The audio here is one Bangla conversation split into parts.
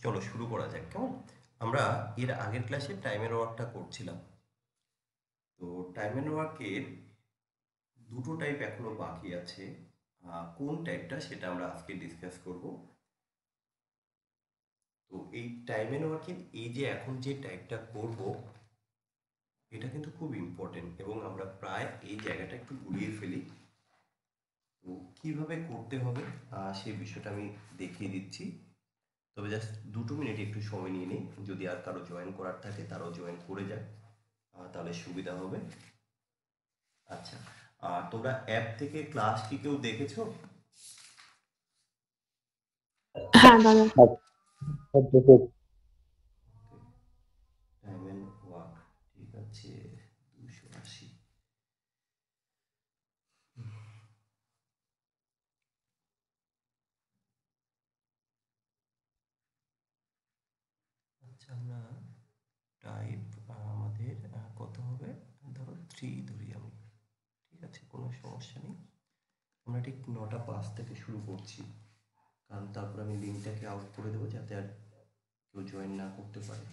চলো শুরু করা যাক, কেমন? আমরা এর আগের ক্লাসে টাইমের ওয়ার্কটা করছিলাম। তো টাইমের ওয়ার্কের দুটো টাইপ এখনো বাকি আছে। কোন টাইপটা সেটা আমরা আজকে ডিসকাস করব। তো এই টাইমের ওয়ার্কের এই যে এখন যে টাইপটা করব, এটা কিন্তু খুব ইম্পর্টেন্ট এবং আমরা প্রায় এই জায়গাটা একটু ঘুরিয়ে ফেলি। তো কিভাবে করতে হবে সেই বিষয়টা আমি দেখিয়ে দিচ্ছি। তবে জাস্ট 2 মিনিট একটু সময় নিয়ে নিই, যদি আর কারো জয়েন করার থাকে তারাও জয়েন করে যায়, তাহলে সুবিধা হবে। আচ্ছা, আর তোমরা অ্যাপ থেকে ক্লাস কি কেউ দেখেছো? হ্যাঁ দাদা। টাইম অ্যান্ড ওয়ার্ক, ঠিক আছে, 280। আচ্ছা, আমরা টাইপ আমাদের কত হবে, ধরো 3 ধরি আমি। ঠিক আছে, কোনো সমস্যা নেই। আমরা ঠিক 9টা 5 থেকে শুরু করছি, কারণ তারপর আমি লিঙ্কটাকে আউট করে দেবো যাতে আর কেউ জয়েন না করতে পারে।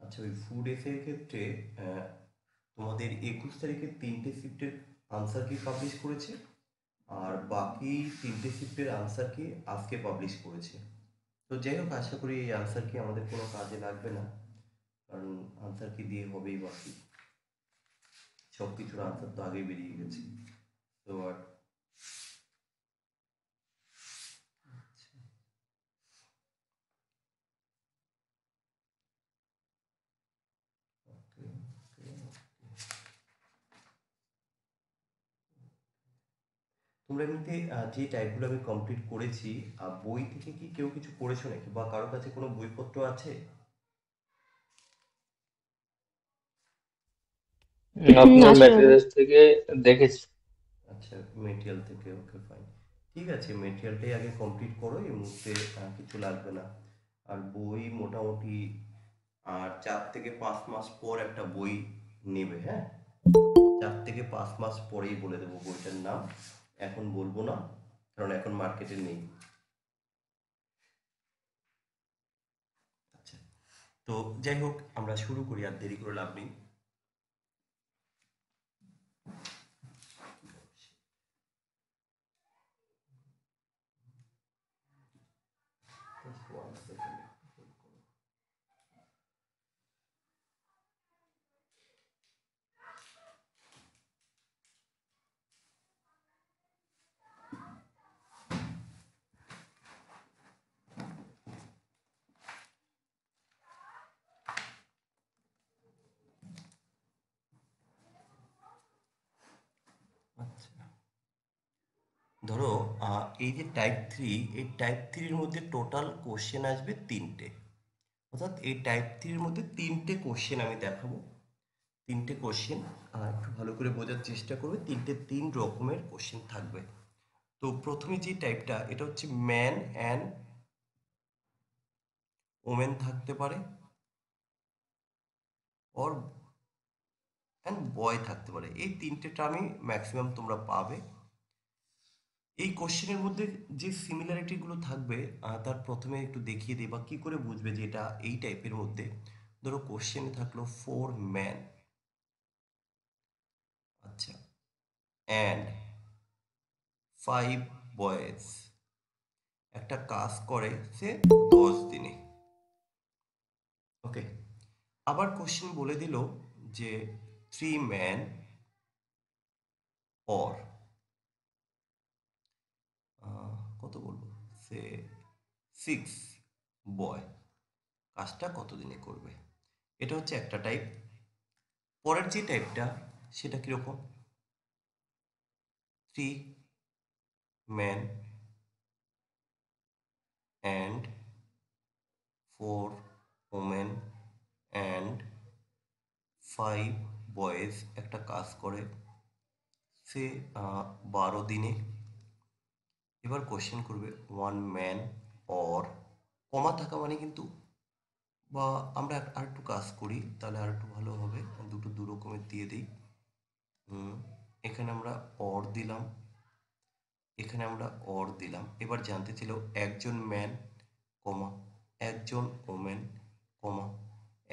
আচ্ছা, ওই ফুড এসের ক্ষেত্রে আহ, তোমাদের 21 তারিখে 3টে শিফটের আনসার কি পাবলিশ করেছে, আর বাকি 3টে শিফটের আনসার কি আজকে পাবলিশ করেছে। তো যাই হোক, আশা করি এই আনসার কি আমাদের কোনো কাজে লাগবে না, কারণ আনসার কি দিয়ে হবেই বাকি, সব কিছুর আনসার তো আগেই বেরিয়ে গেছে। তো আর okay, okay. তোমরা এমনিতে যে টাইপগুলো আমি কমপ্লিট করেছি, বই থেকে কি কেউ কিছু করেছো নাকি, বা কারো কাছে কোনো বইপত্র আছে? আপনার আছে দাদা। ম্যাটেরিয়ালস থেকে দেখেছি। আচ্ছা, মেটেরিয়াল থেকে, ওকে ফাইন। ঠিক আছে, মেটেরিয়ালটাই আগে কমপ্লিট করো, এই মুহূর্তে কিছু লাগবে না। আর বই মোটামুটি আর 4 থেকে 5 মাস পর একটা বই নেবে, হ্যাঁ। 4 থেকে 5 মাস পরেই বলে দেবো বইটার নাম, এখন বলবো না, কারণ এখন মার্কেটে নেই। আচ্ছা, তো যাই হোক, আমরা শুরু করি, আর দেরি করে লাভ নেই। Just 1 second. আচ্ছা, ধরো এই যে টাইপ 3, এই টাইপ 3-র মধ্যে টোটাল কোশ্চেন আসবে 3টে। অর্থাৎ এই টাইপ 3-র মধ্যে 3টে কোশ্চেন আমি দেখাবো। 3টে কোশ্চেন, একটু ভালো করে বোঝার চেষ্টা করবে, 3রকমের কোশ্চেন থাকবে। তো প্রথমে যে টাইপটা, এটা হচ্ছে ম্যান অ্যান্ড ওমেন থাকতে পারে, অর অ্যান্ড বয় থাকতে পারে। এই 3টে টার্মই ম্যাক্সিমাম তোমরা পাবে। এই কোশ্চেনের মধ্যে যে সিমিলারিটিগুলো থাকবে, তার প্রথমে একটু দেখিয়ে দিই, বা কী করে বুঝবে যে এটা এই টাইপের মধ্যে। ধরো কোশ্চেনে থাকলো 4 ম্যান, আচ্ছা, অ্যান্ড 5 বয়েজ, একটা কাজ করে সে 10 দিনে। ওকে, আবার কোশ্চেন বলে দিল যে 3 ম্যান অর, কত বলবো, সে 6 বয়, কাজটা কতদিনে করবে। এটা হচ্ছে একটা টাইপ। পরের যে টাইপটা, সেটা কিরকম, 3 man and 4 women and 5 boys, একটা কাজ করে সে 12 দিনে। এবার কোশ্চেন করবে ওয়ান ম্যান অর, কমা থাকা মানে কিন্তু, বা আমরা আর একটু কাজ করি তাহলে আর একটু ভালো হবে, দুটো দু রকমের দিয়ে দিই। এখানে আমরা অর দিলাম, এখানে আমরা অর দিলাম। এবার জানতে ছিল একজন ম্যান কমা একজন ওমেন কমা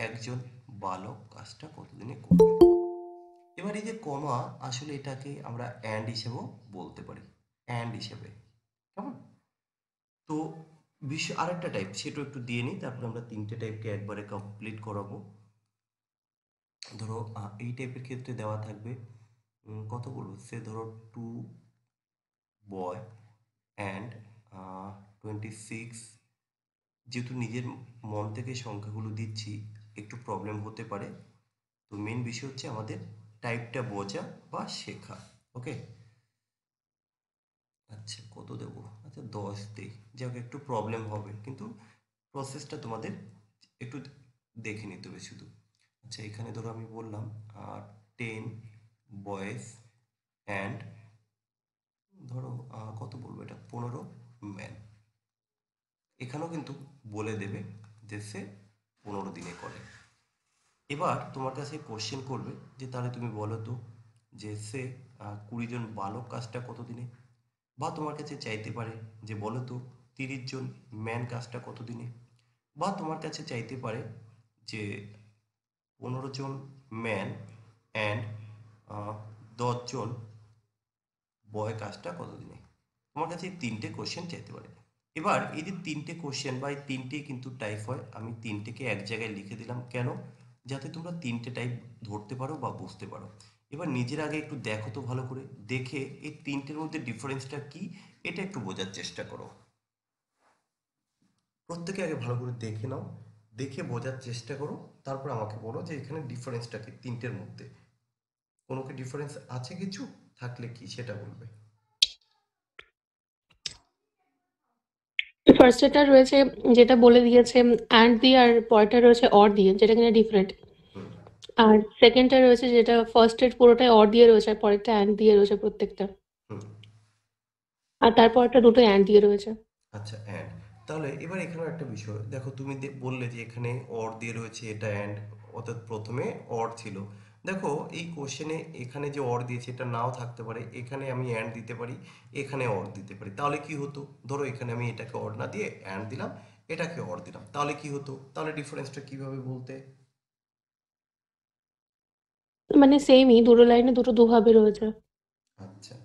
একজন বালক কাজটা কতদিনে করবে। এবার এই যে কমা, আসলে এটাকে আমরা অ্যান্ড হিসেবেও বলতে পারি, অ্যান্ড হিসেবে, কেমন? তো আরেকটা টাইপ সেটা একটু দিয়ে নিই, তারপরে আমরা তিনটে টাইপকে একবারে কমপ্লিট করাবো। ধরো এই টাইপের ক্ষেত্রে দেওয়া থাকবে কত বলবো, সে ধরো 2 বয় অ্যান্ড 26। যেহেতু নিজের মন থেকে সংখ্যাগুলো দিচ্ছি একটু প্রবলেম হতে পারে, তো মেন বিষয় হচ্ছে আমাদের টাইপটা বোঝা বা শেখা। ওকে, আচ্ছা কত দেবো, আচ্ছা 10 দিই, যাক একটু প্রবলেম হবে কিন্তু প্রসেসটা তোমাদের একটু দেখে নিতে হবে শুধু। আচ্ছা এখানে ধরো আমি বললাম 10 বয়েজ অ্যান্ড ধরো কত বলবো, এটা 15 ম্যান। এখানেও কিন্তু বলে দেবে যে সে 15 দিনে করে। এবার তোমার কাছে কোশ্চেন করবে যে তাহলে তুমি বলো তো যে সে 20 জন বালক কাজটা কত দিনে, বা তোমার কাছে চাইতে পারে যে বলো তো 30 জন ম্যান কাজটা কত দিনে, বা তোমার কাছে চাইতে পারে যে 15 জন ম্যান অ্যান্ড 10 জন বয় কাজটা কত দিনে। তোমার কাছে এই তিনটে কোশ্চেন চাইতে পারে। এবার এই যে তিনটে কোশ্চেন বা এই তিনটে কিন্তু টাইপ হয়, আমি তিনটেকে এক জায়গায় লিখে দিলাম কেন, যাতে তোমরা তিনটে টাইপ ধরতে পারো বা বুঝতে পারো। এবার নিজের আগে একটু দেখো তো ভালো করে, দেখে এই তিনটের মধ্যে ডিফারেন্সটা কি এটা একটু বোঝার চেষ্টা করো। প্রত্যেকে আগে ভালো করে দেখে নাও, দেখে বোঝার চেষ্টা করো, তারপর আমাকে বলো যে এখানে ডিফারেন্সটা কি তিনটের মধ্যে, কোনো কি ডিফারেন্স আছে কিছু, থাকলে কি সেটা বলবে। ফার্স্ট এটা রয়েছে যেটা বলে দিয়েছে অ্যান্ড দিয়ে, আর পরেরটা রয়েছে অর দিয়ে, যেটা কিনা ডিফারেন্ট। হুম আর সেকেন্ডটা রয়েছে যেটা ফার্স্টের পুরোটাই অর দিয়ে রয়েছে, আর পরেরটা অ্যান্ড দিয়ে রয়েছে প্রত্যেকটা। হুম। আর তারপরটা দুটো অ্যান্ড দিয়ে রয়েছে। আচ্ছা অ্যান্ড, তাহলে এবার এখানেও একটা বিষয় দেখো, তুমি বললে যে এখানে অর দিয়ে রয়েছে এটা অ্যান্ড, অর্থাৎ প্রথমে অর ছিল। দেখো এই কোশ্চেনে এখানে যে অর দিয়েছে এটা নাও থাকতে পারে, এখানে আমি অ্যান্ড দিতে পারি, এখানে অর দিতে পারি, তাহলে কি হতো, ধরো এখানে আমি এটাকে অর না দিয়ে অ্যান্ড দিলাম, এটাকে অর দিলাম, তাহলে কি হতো, তাহলে ডিফারেন্সটা কিভাবে বলতে। মানে সেমই, দুটো লাইনে দুটো দুভাবে রয়েছে। আচ্ছা,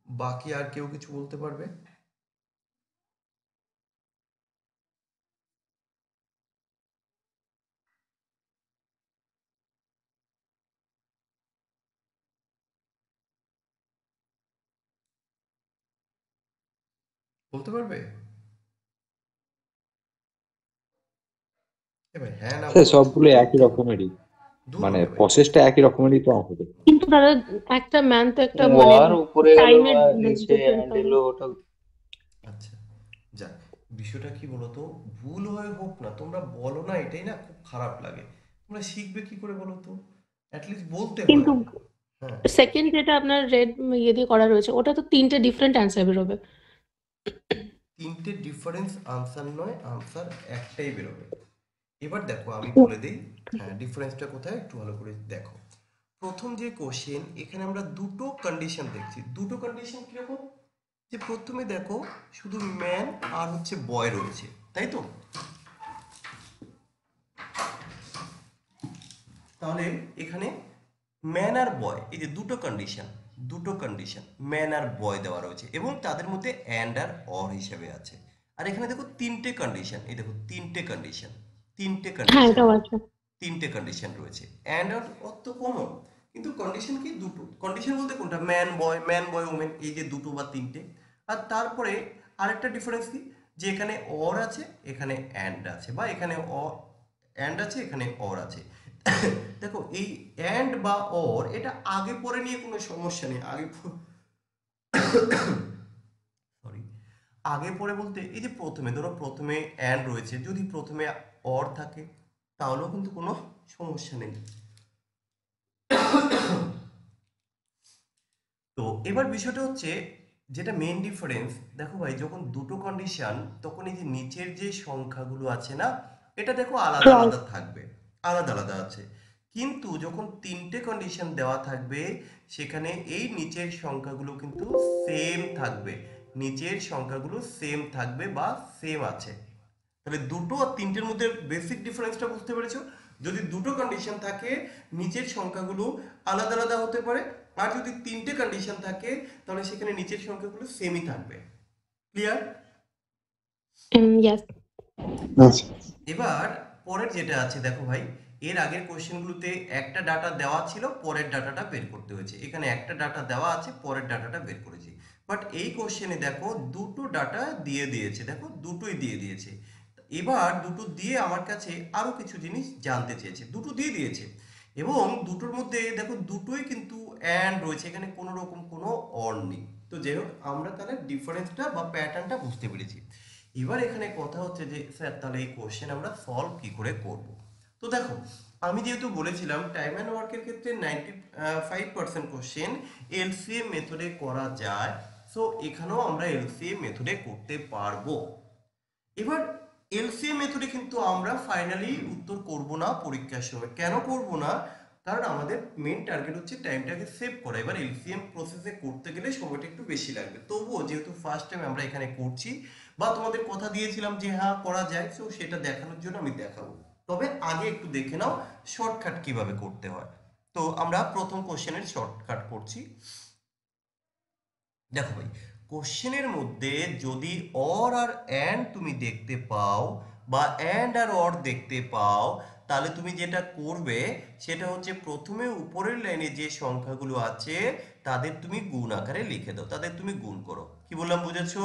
বাকি আর কেউ কিছু বলতে পারবে। বলতে পারবে, এবার হ্যাঁ না স্যার বলো, সবগুলো চুপ একই কেন, রকমেরই, দূর মানে হবে ভাই। প্রসেসটা একই রকমেরই তো আমাদের। কিন্তু দাদা একটা ম্যান তো একটা মানে ওয়ার উপরে গেল টাইমের বা নিচে ডিফারেন্স অ্যান্ড হবে। এলো ওটা। আচ্ছা যাক, বিষয়টা কি বলতো, ভুল হয়ে হোক না, তোমরা বলো না এটাই না খুব খারাপ লাগে। তোমরা শিখবে কি করে বলো তো, অ্যাটলিস্ট বলতে হয়। কিন্তু হ্যাঁ, সেকেন্ড যেটা আপনার রেড ইয়ে দিয়ে করা রয়েছে, ওটা তো তিনটে ডিফারেন্ট অ্যান্সার বেরোবে। তিনটে ডিফারেন্স আনসার নয়, আনসার একটাই বেরোবে। এবার দেখো আমি বলে দিই, হ্যাঁ ডিফারেন্সটা কোথায় একটু ভালো করে দেখো। প্রথম যে কোশ্চেন, এখানে আমরা দুটো কন্ডিশন দেখছি, দুটো কন্ডিশন কিরকম, যে প্রথমে দেখো শুধু ম্যান আর হচ্ছে বয় রয়েছে, তাই তো। তাহলে এখানে ম্যান আর বয়, এই যে দুটো কন্ডিশন, দুটো কন্ডিশন ম্যান আর বয় দেওয়া রয়েছে এবং তাদের মধ্যে অ্যান্ড আর অর হিসেবে আছে। আর এখানে দেখো তিনটে কন্ডিশন, এই দেখো তিনটে কন্ডিশন, তিনটে হ্যাঁ, কন্ডিশন, এটাও আছে। তিনটে কন্ডিশন রয়েছে। অ্যান্ড আর অর তো কমন, কিন্তু কন্ডিশন কি দুটো, কন্ডিশন বলতে কোনটা, ম্যান বয় ওমেন, এই যে দুটো বা তিনটে। আর তারপরে আরেকটা ডিফারেন্স কি, যে এখানে অর আছে এখানে অ্যান্ড আছে, বা এখানে অ্যান্ড আছে এখানে অর আছে। দেখো এই অ্যান্ড বা অর এটা আগে পরে নিয়ে কোনো সমস্যা নেই, সরি, আগে পরে বলতে এই যে প্রথমে ধরো প্রথমে অ্যান্ড রয়েছে, যদি প্রথমে অর থাকে তাহলেও কিন্তু কোনো সমস্যা নেই। তো এবার বিষয়টা হচ্ছে যেটা মেইন ডিফারেন্স, দেখো ভাই, যখন দুটো কন্ডিশন, তখন এই যে নিচের যে সংখ্যাগুলো আছে না, এটা দেখো আলাদা ক্রস আলাদা থাকবে, আলাদা আলাদা আছে। কিন্তু যখন তিনটে কন্ডিশন দেওয়া থাকবে, সেখানে এই নিচের সংখ্যাগুলো কিন্তু সেম থাকবে, নিচের সংখ্যাগুলো সেম থাকবে বা সেম আছে। তাহলে দুটো আর তিনটের মধ্যে বেসিক ডিফারেন্সটা বুঝতে পেরেছো? যদি দুটো কন্ডিশন থাকে, নিচের সংখ্যাগুলো আলাদা আলাদা হতে পারে, আর যদি তিনটে কন্ডিশন থাকে, তাহলে সেখানে নিচের সংখ্যাগুলো সেমই থাকবে। ক্লিয়ার? ইয়েস। আচ্ছা। এবার পরের যেটা আছে, দেখো ভাই, এর আগের কোশ্চেনগুলোতে একটা ডাটা দেওয়া ছিল, পরের ডাটাটা বের করতে হয়েছে। এখানে একটা ডাটা দেওয়া আছে, পরের ডাটাটা বের করেছি। বাট এই কোশ্চেনে দেখো দুটো ডাটা দিয়ে দিয়েছে, দেখো দুটোই দিয়ে দিয়েছে। এবার দুটো দিয়ে আমার কাছে আরো কিছু জিনিস জানতে চেয়েছে, দুটো দিয়ে দিয়েছে এবং দুটোর মধ্যে দেখো দুটোই কিন্তু অ্যান্ড রয়েছে, এখানে কোনো রকম কোনো অর নেই। তো যাই হোক, আমরা তাহলে ডিফারেন্সটা বা প্যাটার্নটা বুঝতে পেরেছি। এবার এখানে কথা হচ্ছে যে স্যার, তাহলে এই কোশ্চেন আমরা সলভ কি করে করব। তো দেখো, আমি যেহেতু বলেছিলাম টাইম অ্যান্ড ওয়ার্কের ক্ষেত্রে 95% কোশ্চেন এলসিএম মেথডে করা যায়, সো এখানেও আমরা এলসিএম মেথডে করতে পারবো। এবার এলসিএম মেথডে কিন্তু আমরা ফাইনালি উত্তর করব না পরীক্ষার সময়। কেন করব না? কারণ আমাদের মেন টার্গেট হচ্ছে টাইমটাকে সেভ করা। এবার এলসিএম প্রসেসে করতে গেলে সময়টা একটু বেশি লাগবে। তবুও যেহেতু ফার্স্ট টাইম আমরা এখানে করছি, বা তোমাদের কথা দিয়েছিলাম যে হ্যাঁ করা যায়, তো সেটা দেখানোর জন্য আমি দেখাবো। তবে আগে একটু দেখে নাও শর্টকাট কিভাবে করতে হয়। তো আমরা প্রথম কোশ্চেনের শর্টকাট করছি। দেখো ভাই, কোশ্চেনের মধ্যে যদি অর আর অ্যান্ড তুমি দেখতে পাও, বা অ্যান্ড আর অর দেখতে পাও, তাহলে তুমি যেটা করবে সেটা হচ্ছে প্রথমে উপরের লাইনে যে সংখ্যাগুলো আছে তাদের তুমি গুণ আকারে লিখে দাও, তাদের তুমি গুণ করো। কি বললাম, বুঝেছো?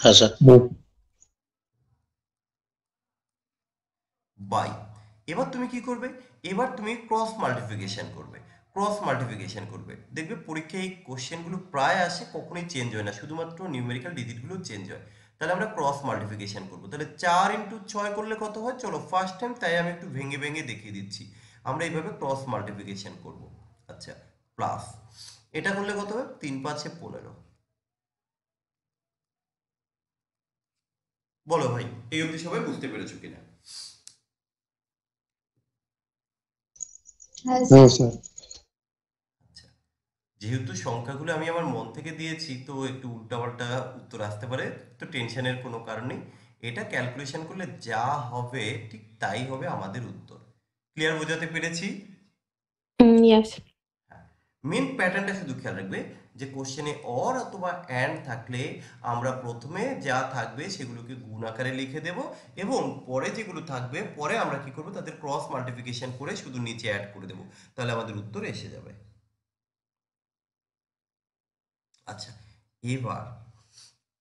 হ্যাঁ স্যার। বাই। এবার তুমি কি করবে? এবার তুমি ক্রস মাল্টিপ্লিকেশন করবে, ক্রস মাল্টিপ্লিকেশন করবে। দেখবে পরীক্ষায় এই কোশ্চেনগুলো প্রায় আসে, কখনোই চেঞ্জ হয় না, শুধুমাত্র নিউমেরিক্যাল ডিজিটগুলো চেঞ্জ হয়। তাহলে আমরা ক্রস মাল্টিপ্লিকেশন করবো। তাহলে 4 × 6 করলে কত হয়? চলো ফার্স্ট টাইম, তাই আমি একটু ভেঙে ভেঙে দেখিয়ে দিচ্ছি। আমরা এইভাবে ক্রস মাল্টিপ্লিকেশন করব। আচ্ছা, প্লাস এটা করলে কত হবে? 3×5 = 15। বলো ভাই, এই অবধি সবাই বুঝতে পেরেছো কিনা? হ্যাঁ স্যার। আচ্ছা, যেহেতু সংখ্যাগুলো আমি আমার মন থেকে দিয়েছি, তো একটু উল্টাপাল্টা উত্তর আসতে পারে, তো টেনশনের কোনো কারণ নেই। এটা ক্যালকুলেশন করলে যা হবে ঠিক তাই হবে আমাদের উত্তর। ক্লিয়ার, বোঝাতে পেরেছি? ইয়েস। হ্যাঁ, মেন প্যাটার্নটা শুধু খেয়াল রাখবে যে কোশ্চেনে অর অথবা অ্যান্ড থাকলে আমরা প্রথমে যা থাকবে সেগুলোকে গুণ আকারে লিখে দেব, এবং পরে যেগুলো থাকবে পরে আমরা কি করব, তাদের ক্রস মাল্টিপ্লিকেশন করে শুধু নিচে অ্যাড করে দেব, তাহলে আমাদের উত্তর এসে যাবে। আচ্ছা, এবার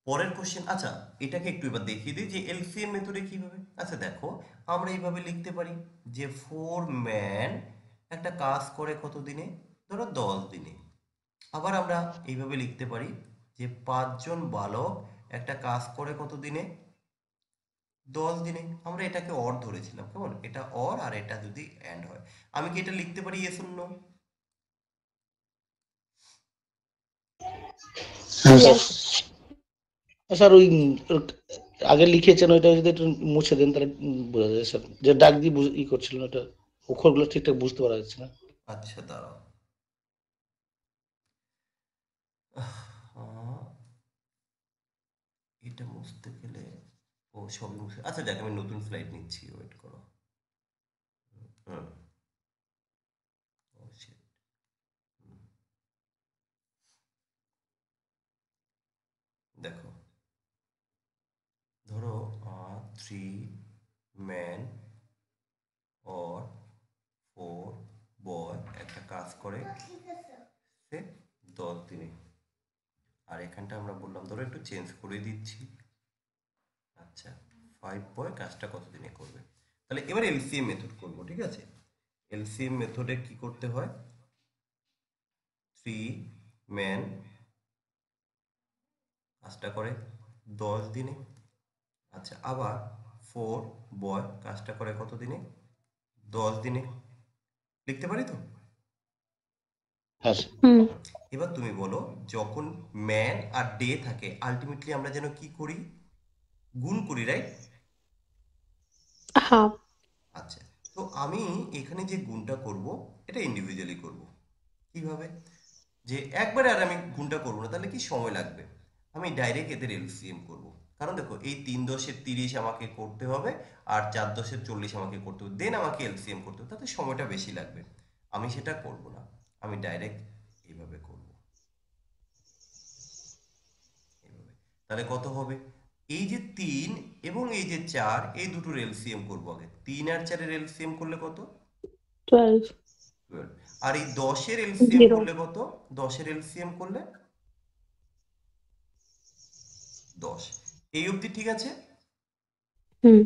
পরের কোশ্চেন। আচ্ছা, এটাকে একটু এবার দেখিয়ে দিই যে এলসিএম মেথডে কিভাবে। আচ্ছা দেখো, আমরা এইভাবে লিখতে পারি যে 4 ম্যান একটা কাজ করে কত দিনে? ধরো 10 দিনে। আবার আমরা এইভাবে লিখতে পারি যে 5 জন বালক একটা কাজ করে কত দিনে? 10 দিনে। আমরা এটাকে অর ধরেছিলাম, কেমন? এটা অর আর এটা যদি অ্যান্ড হয়, আমি কি এটা লিখতে পারি ইয়েস অর নো? হ্যাঁ স্যার। ইয়েস। স্যার ওই আগে লিখেছেন ওইটা যদি একটু মুছে দেন তাহলে বোঝা যায় স্যার, যে ডাক দিয়ে করছিলেন ওটা অক্ষরগুলো ঠিকঠাক বুঝতে পারা যাচ্ছে না। আচ্ছা দাঁড়াও। আহ, এটা মুছতে গেলে, ও সবই মুছে, আচ্ছা দেখ, আমি নতুন স্লাইড নিচ্ছি, ওয়েট করো। হুম। ও shit। দেখো, ধরো 3 ম্যান অর 4 বয় একটা কাজ করে সে 10 দিনে। আর এখানটা আমরা বললাম, ধরো একটু চেঞ্জ করে দিচ্ছি। আচ্ছা, 5 বয় কাজটা কতদিনে করবে। তাহলে এবার এলসিএম মেথড করবো, ঠিক আছে? এলসিএম মেথডে কি করতে হয়? 3 ম্যান কাজটা করে 10 দিনে। আচ্ছা, আবার 4 বয় কাজটা করে কত দিনে? 10 দিনে। লিখতে পারি তো? হ্যাঁ স্যার। হুম এবার তুমি বলো, যখন ম্যান আর ডে থাকে আলটিমেটলি আমরা যেন কি করি, গুণ করি, রাইট? হাফ আচ্ছা, তো আমি এখানে যে গুণটা করব এটা ইন্ডিভিজুয়ালি করব। কিভাবে? যে একবারে আর আমি গুণটা করবো না, তাহলে কি সময় লাগবে। আমি ডাইরেক্ট এদের এলসিএম করব। কারণ দেখো, এই 3×10 = 30 আমাকে করতে হবে, আর 4×10 = 40 আমাকে করতে হবে, দেন আমাকে এলসিএম করতে হবে, তাতে সময়টা বেশি লাগবে। আমি সেটা করব না, আমি ডাইরেক্ট এইভাবে করব, এইভাবে। তাহলে কত হবে? এই যে 3 এবং এই যে 4, এই দুটোর এলসিএম করব আগে। 3 আর 4-এর এলসিএম করলে কত? 12 12। আর এই 10-এর এলসিএম 0 করলে কত? 10-এর এলসিএম করলে 10। এই অবধি ঠিক আছে? হুম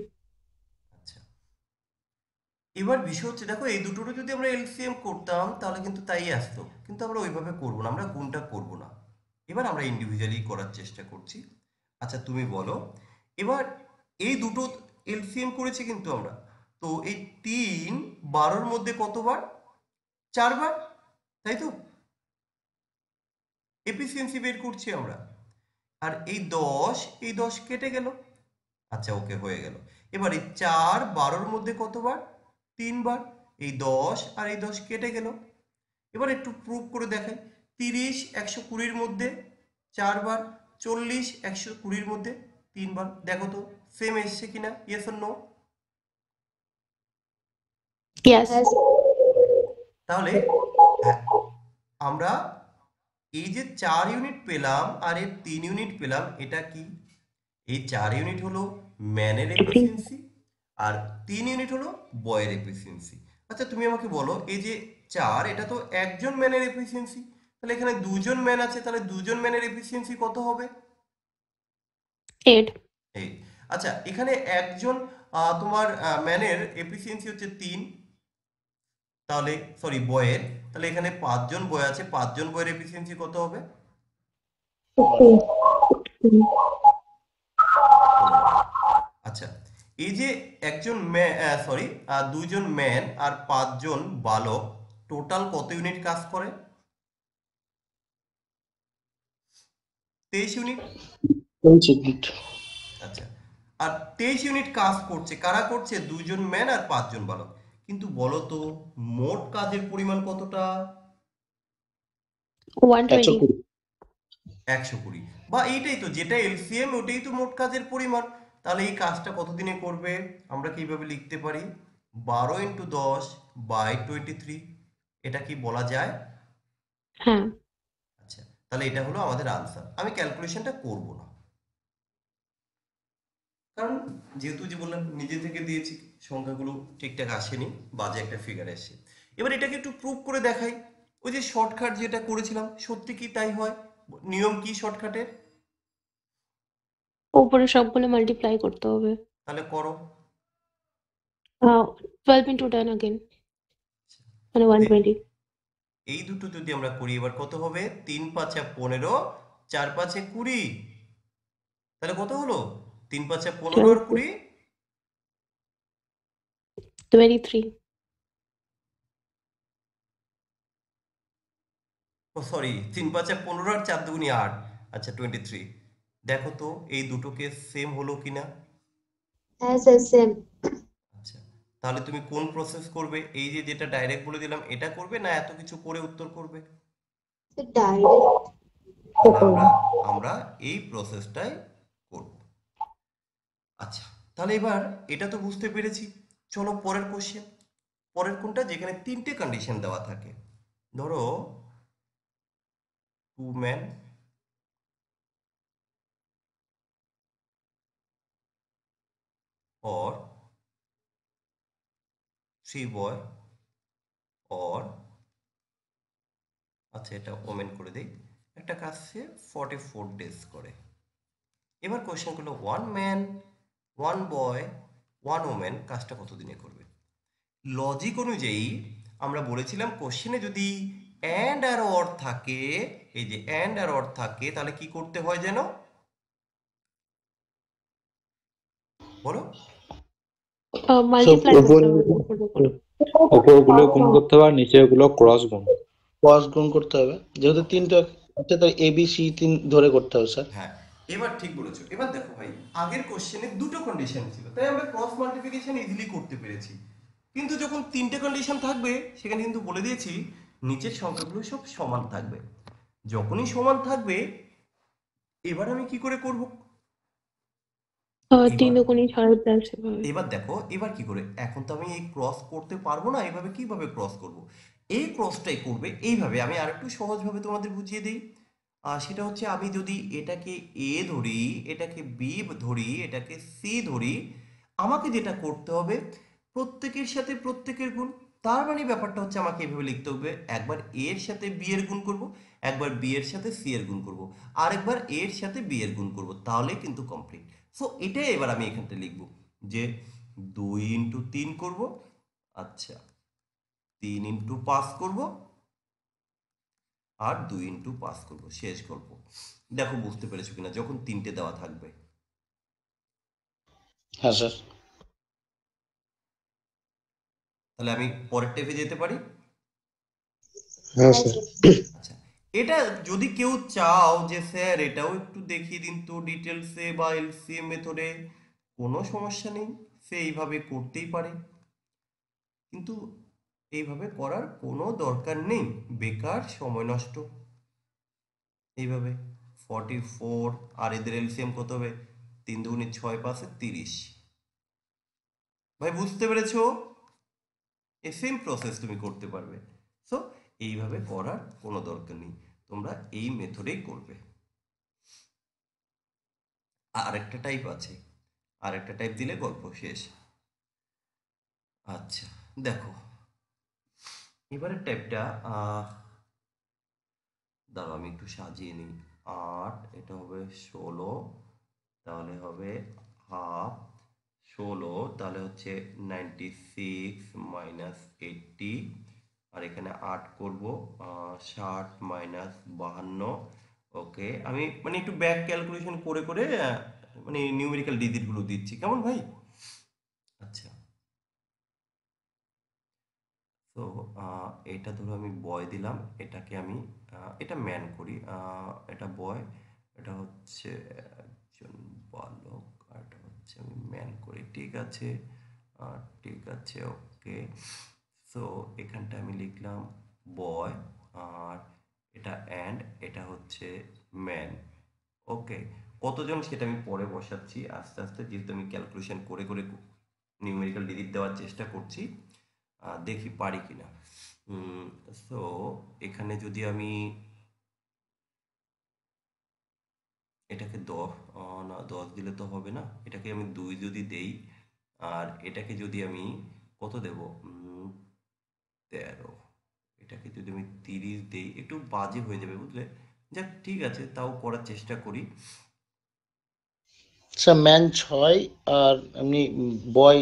আচ্ছা, এবার বিষয় হচ্ছে, দেখো এই দুটোরও যদি আমরা এলসিএম করতাম তাহলে কিন্তু তাই আসতো, কিন্তু আমরা ওইভাবে করব না, আমরা গুণটা করব না। এবার আমরা ইন্ডিভিজুয়ালি করার চেষ্টা করছি। আচ্ছা তুমি বলো, এবার এই দুটো এলসিএম করেছি কিন্তু আমরা, তো এই 3 12-র মধ্যে কতবার? 4বার, তাই তো? এফিসিয়েন্সি বের করছি আমরা। আর এই দশ কেটে গেল। আচ্ছা ওকে, হয়ে গেল। এবার এই 4 12-র মধ্যে কতবার? 3বার। এই 10 আর এই 10 কেটে গেল। এবার একটু প্রুভ করে দেখাই। 30 120-র মধ্যে 4বার, 40 120-র মধ্যে 3বার। দেখো তো সেম এসছে কিনা, ইয়েস অর নো? ইয়েস তাহলে হ্যাঁ, আমরা এই যে 4 ইউনিট পেলাম আর এর 3 ইউনিট পেলাম, এটা কি? এই 4 ইউনিট হলো ম্যানের এফিসিয়েন্সি, আর 3 ইউনিট হলো বয়ের এফিসিয়েন্সি। আচ্ছা তুমি আমাকে বলো, এই যে 4, এটা তো একজন ম্যানের এফিসিয়েন্সি, তাহলে এখানে দুজন ম্যান আছে, তাহলে দুজন ম্যানের এফিসিয়েন্সি কত হবে? 8 এই, আচ্ছা এখানে একজন তোমার ম্যানের এফিসিয়েন্সি হচ্ছে 3, তাহলে সরি বয়ের, তাহলে এখানে 5জন বয় আছে, 5জন বয়ের এফিসিয়েন্সি কত হবে? 15 15। আচ্ছা, এই যে একজন সরি, দুজন ম্যান আর 5জন বালক, টোটাল কত ইউনিট কাজ করে? 23 ইউনিট। 20 মিনিট। আচ্ছা, আর 23 ইউনিট কাজ করছে, কারা করছে? দুজন ম্যান আর 5জন বালক। কিন্তু বলো তো, মোট কাজের পরিমাণ কতটা? 120 120। 120। বা এইটাই তো, যেটা এলসিএম ওটাই তো মোট কাজের পরিমাণ। তাহলে এই কাজটা কতদিনে করবে? আমরা কিভাবে লিখতে পারি? 12×10/23। এটা কি বলা যায়? হ্যাঁ আচ্ছা, তাহলে এটা হলো আমাদের আনসার। আমি ক্যালকুলেশনটা করব না, কারণ যেহেতু যে বললাম নিজে থেকে দিয়েছি, সংখ্যাগুলো ঠিকঠাক আসেনি, বাজে একটা ফিগার এসে। এবার এটাকে একটু প্রুভ করে দেখাই। ওই যে শর্টকাট যেটা করেছিলাম, সত্যি কি তাই হয়? নিয়ম কি শর্টকাটের? উপরে সবগুলো মাল্টিপ্লাই করতে হবে তাহলে করো। 12 into 10 again মানে 120 এই দুটো যদি আমরা করি, এবার কত হবে? 3×5 = 15, 4×5 = 20। তাহলে কত হলো? 3×5 = 15 আর 20। 23 ও সরি, 3×5 = 15 আর 4×2 = 8। আচ্ছা 23। দেখো তো এই দুটোকে সেম হলো কিনা। হ্যাঁ স্যার সেম। আচ্ছা, তাহলে তুমি কোন প্রসেস করবে? এই যে যেটা ডাইরেক্ট বলে দিলাম এটা করবে, না এত কিছু করে উত্তর করবে? ডাইরেক্ট। তাহলে আমরা আমরা এই প্রসেসটাই করব। আচ্ছা, তাহলে এবার এটা তো বুঝতে পেরেছি। চলো পরের কোশ্চেন। পরের কোনটা? যেখানে 3টে কন্ডিশন দেওয়া থাকে। ধরো 2 ম্যান or 3 বয় or, আচ্ছা এটা ওমেন করে দেই, একটা কাজ সে 44 ডেজ করে। এবার কোশ্চেন হলো 1 ম্যান 1 বয় 1 ওমেন কাজটা কত দিনে করবে? লজিক অনুযায়ী আমরা বলেছিলাম কোশ্চেনে যদি অ্যান্ড আর অর থাকে, এই যে অ্যান্ড আর অর থাকে, তাহলে কি করতে হয় যেন? বলো। মাল্টিপ্লাই করতে হবে উপরে করে। উপরগুলো গুণ করতে হবে আর নিচেগুলো ক্রস গুণ। ক্রস গুণ করতে হবে যেহেতু তিনটা আছে, তাই ABC 3 ধরে করতে হবে স্যার। হ্যাঁ, এবার ঠিক বলেছো। এবার দেখো ভাই, আগের কোশ্চেনে দুটো কন্ডিশন ছিল, তাই আমরা ক্রস মাল্টিপ্লিকেশন ইজিলি করতে পেরেছি। কিন্তু যখন তিনটে কন্ডিশন থাকবে, সেখানে কিন্তু বলে দিয়েছি নিচের সংখ্যাগুলো সব সমান থাকবে। যখনই সমান থাকবে, এবার আমি কি করে করব? 3 এবার দুগুণে 6 প্লাস এভাবে। এবার দেখো, এবার কি করে, এখন তো আমি এই ক্রস করতে পারবো না, এইভাবে কিভাবে ক্রস করব? এই ক্রসটাই করবে এইভাবে। আমি আরেকটু সহজভাবে তোমাদের বুঝিয়ে দিই। সেটা হচ্ছে, আমি যদি এটাকে এ ধরি, এটাকে বি ধরি, এটাকে সি ধরি, আমাকে যেটা করতে হবে প্রত্যেকের সাথে প্রত্যেকের গুণ। তার মানে ব্যাপারটা হচ্ছে আমাকে এভাবে লিখতে হবে, একবার এ এর সাথে বি এর গুণ করব, একবার বি এর সাথে সি এর গুণ করব, আর একবার এ এর সাথে বি এর গুণ করব, তাহলে কিন্তু কমপ্লিট। সো এটাই এবার আমি এখানটা লিখব যে 2 ইন্টু 3 করব, আচ্ছা 3 ইন্টু 5 করব, আর 2 ইন্টু 5 করব, শেষ গল্প। দেখো বুঝতে পেরেছো কিনা যখন তিনটে দেওয়া থাকবে। হ্যাঁ স্যার। তাহলে আমি পরের টেপে যেতে পারি। হ্যাঁ হ্যাঁ স্যার। স্যার। আচ্ছা, এটা যদি কেউ চাও যে স্যার এটাও একটু দেখিয়ে দিন তো ডিটেলসে বা এলসিএম মেথডে, কোনো সমস্যা নেই, সে এইভাবে করতেই পারে। কিন্তু এইভাবে করার কোনো দরকার নেই, বেকার সময় নষ্ট। এইভাবে 44, আর এদের এলসিএম কত হবে? 3 দুগুণে 6, 5 30। ভাই বুঝতে পেরেছো? এই সেম প্রসেস তুমি করতে পারবে। সো এইভাবে করার কোনো দরকার নেই, তোমরা এই মেথডেই করবে। আরেকটা টাইপ আছে, আরেকটা টাইপ দিলে গল্প শেষ। আচ্ছা দেখো, এবারের টাইপটা দাঁড়াও আমি একটু সাজিয়ে নিই। 8, এটা হবে 16, তাহলে হবে হাফ 16, তাহলে হচ্ছে 96 মাইনাস 80, আর এখানে 8 করব, 60 মাইনাস 52। ওকে, আমি মানে একটু ব্যাক ক্যালকুলেশন করে করে মানে নিউমেরিক্যাল ডিজিটগুলো দিচ্ছি, কেমন ভাই? আচ্ছা, তো এটা ধরো আমি বয় দিলাম, এটাকে আমি এটা ম্যান করি, এটা বয়, এটা হচ্ছে একজন বালক, আর এটা হচ্ছে আমি ম্যান করি, ঠিক আছে? ঠিক আছে, ওকে। সো এখানটা আমি লিখলাম বয়, আর এটা অ্যান্ড এটা হচ্ছে ম্যান। ওকে, কতজন সেটা আমি পরে বসাচ্ছি আস্তে আস্তে, যেহেতু আমি ক্যালকুলেশন করে করে নিউমেরিক্যাল ডিজিট দেওয়ার চেষ্টা করছি, দেখি পারি কিনা। সো এখানে যদি আমি এটাকে 10, না 10 দিলে তো হবে না, এটাকে আমি 2 যদি দেই, আর এটাকে যদি আমি কত দেব, 13, এটাকে যদি আমি 30 দেই একটু বাজে হয়ে যাবে বুঝলে। যাক ঠিক আছে, তাও করার চেষ্টা করি। স্যার ম্যান 6 আর এমনি বয়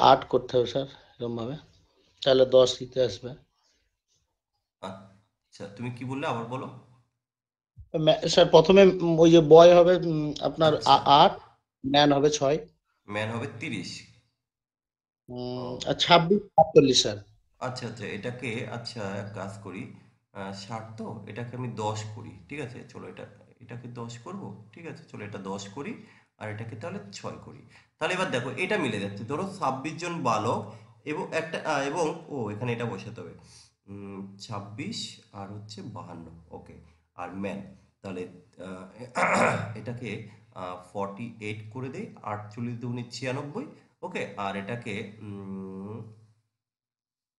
8 করতে হবে স্যার, এরকম ভাবে, তাহলে 10 দিতে আসবে। আচ্ছা, তুমি কি বললে আবার বলো। স্যার প্রথমে ওই যে বয় হবে আপনার আচ্ছা, 8, ম্যান হবে 6, ম্যান হবে 30। ও আর 26 48 স্যার। আচ্ছা আচ্ছা, এটাকে আচ্ছা এক কাজ করি, 60 তো এটাকে আমি 10 করি, ঠিক আছে চলো, এটাকে 10 করব, ঠিক আছে চলো এটা 10 করি, আর এটাকে তাহলে 6 করি। তাহলে এবার দেখো এটা মিলে যাচ্ছে, ধরো 26 জন বালক এবং একটা এবং ও এখানে এটা বসাতে হবে, 26 আর হচ্ছে 52, ওকে, আর ম্যান। তাহলে এটাকে 48 করে দেই, 48 দুগুণে 96, ওকে, আর এটাকে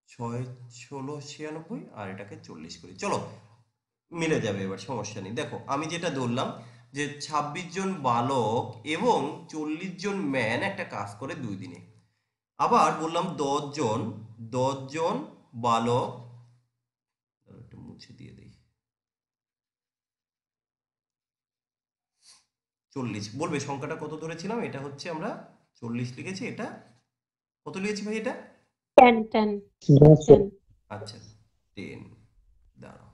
6, 16, 96, আর এটাকে 40 করি, চলো মিলে যাবে এবার, সমস্যা নেই। দেখো আমি যেটা ধরলাম যে 26 জন বালক এবং 40 জন ম্যান একটা কাজ করে 2 দিনে। আবার বললাম 10 জন বালক, একটু মুছে দিয়ে দিই, 40 বলবে সংখ্যাটা কত ধরেছিলাম, এটা হচ্ছে আমরা 40 লিখেছি, এটা কত লিখেছি ভাই এটা? 10 10 10 স্যার। 10 আচ্ছা 10, দাঁড়াও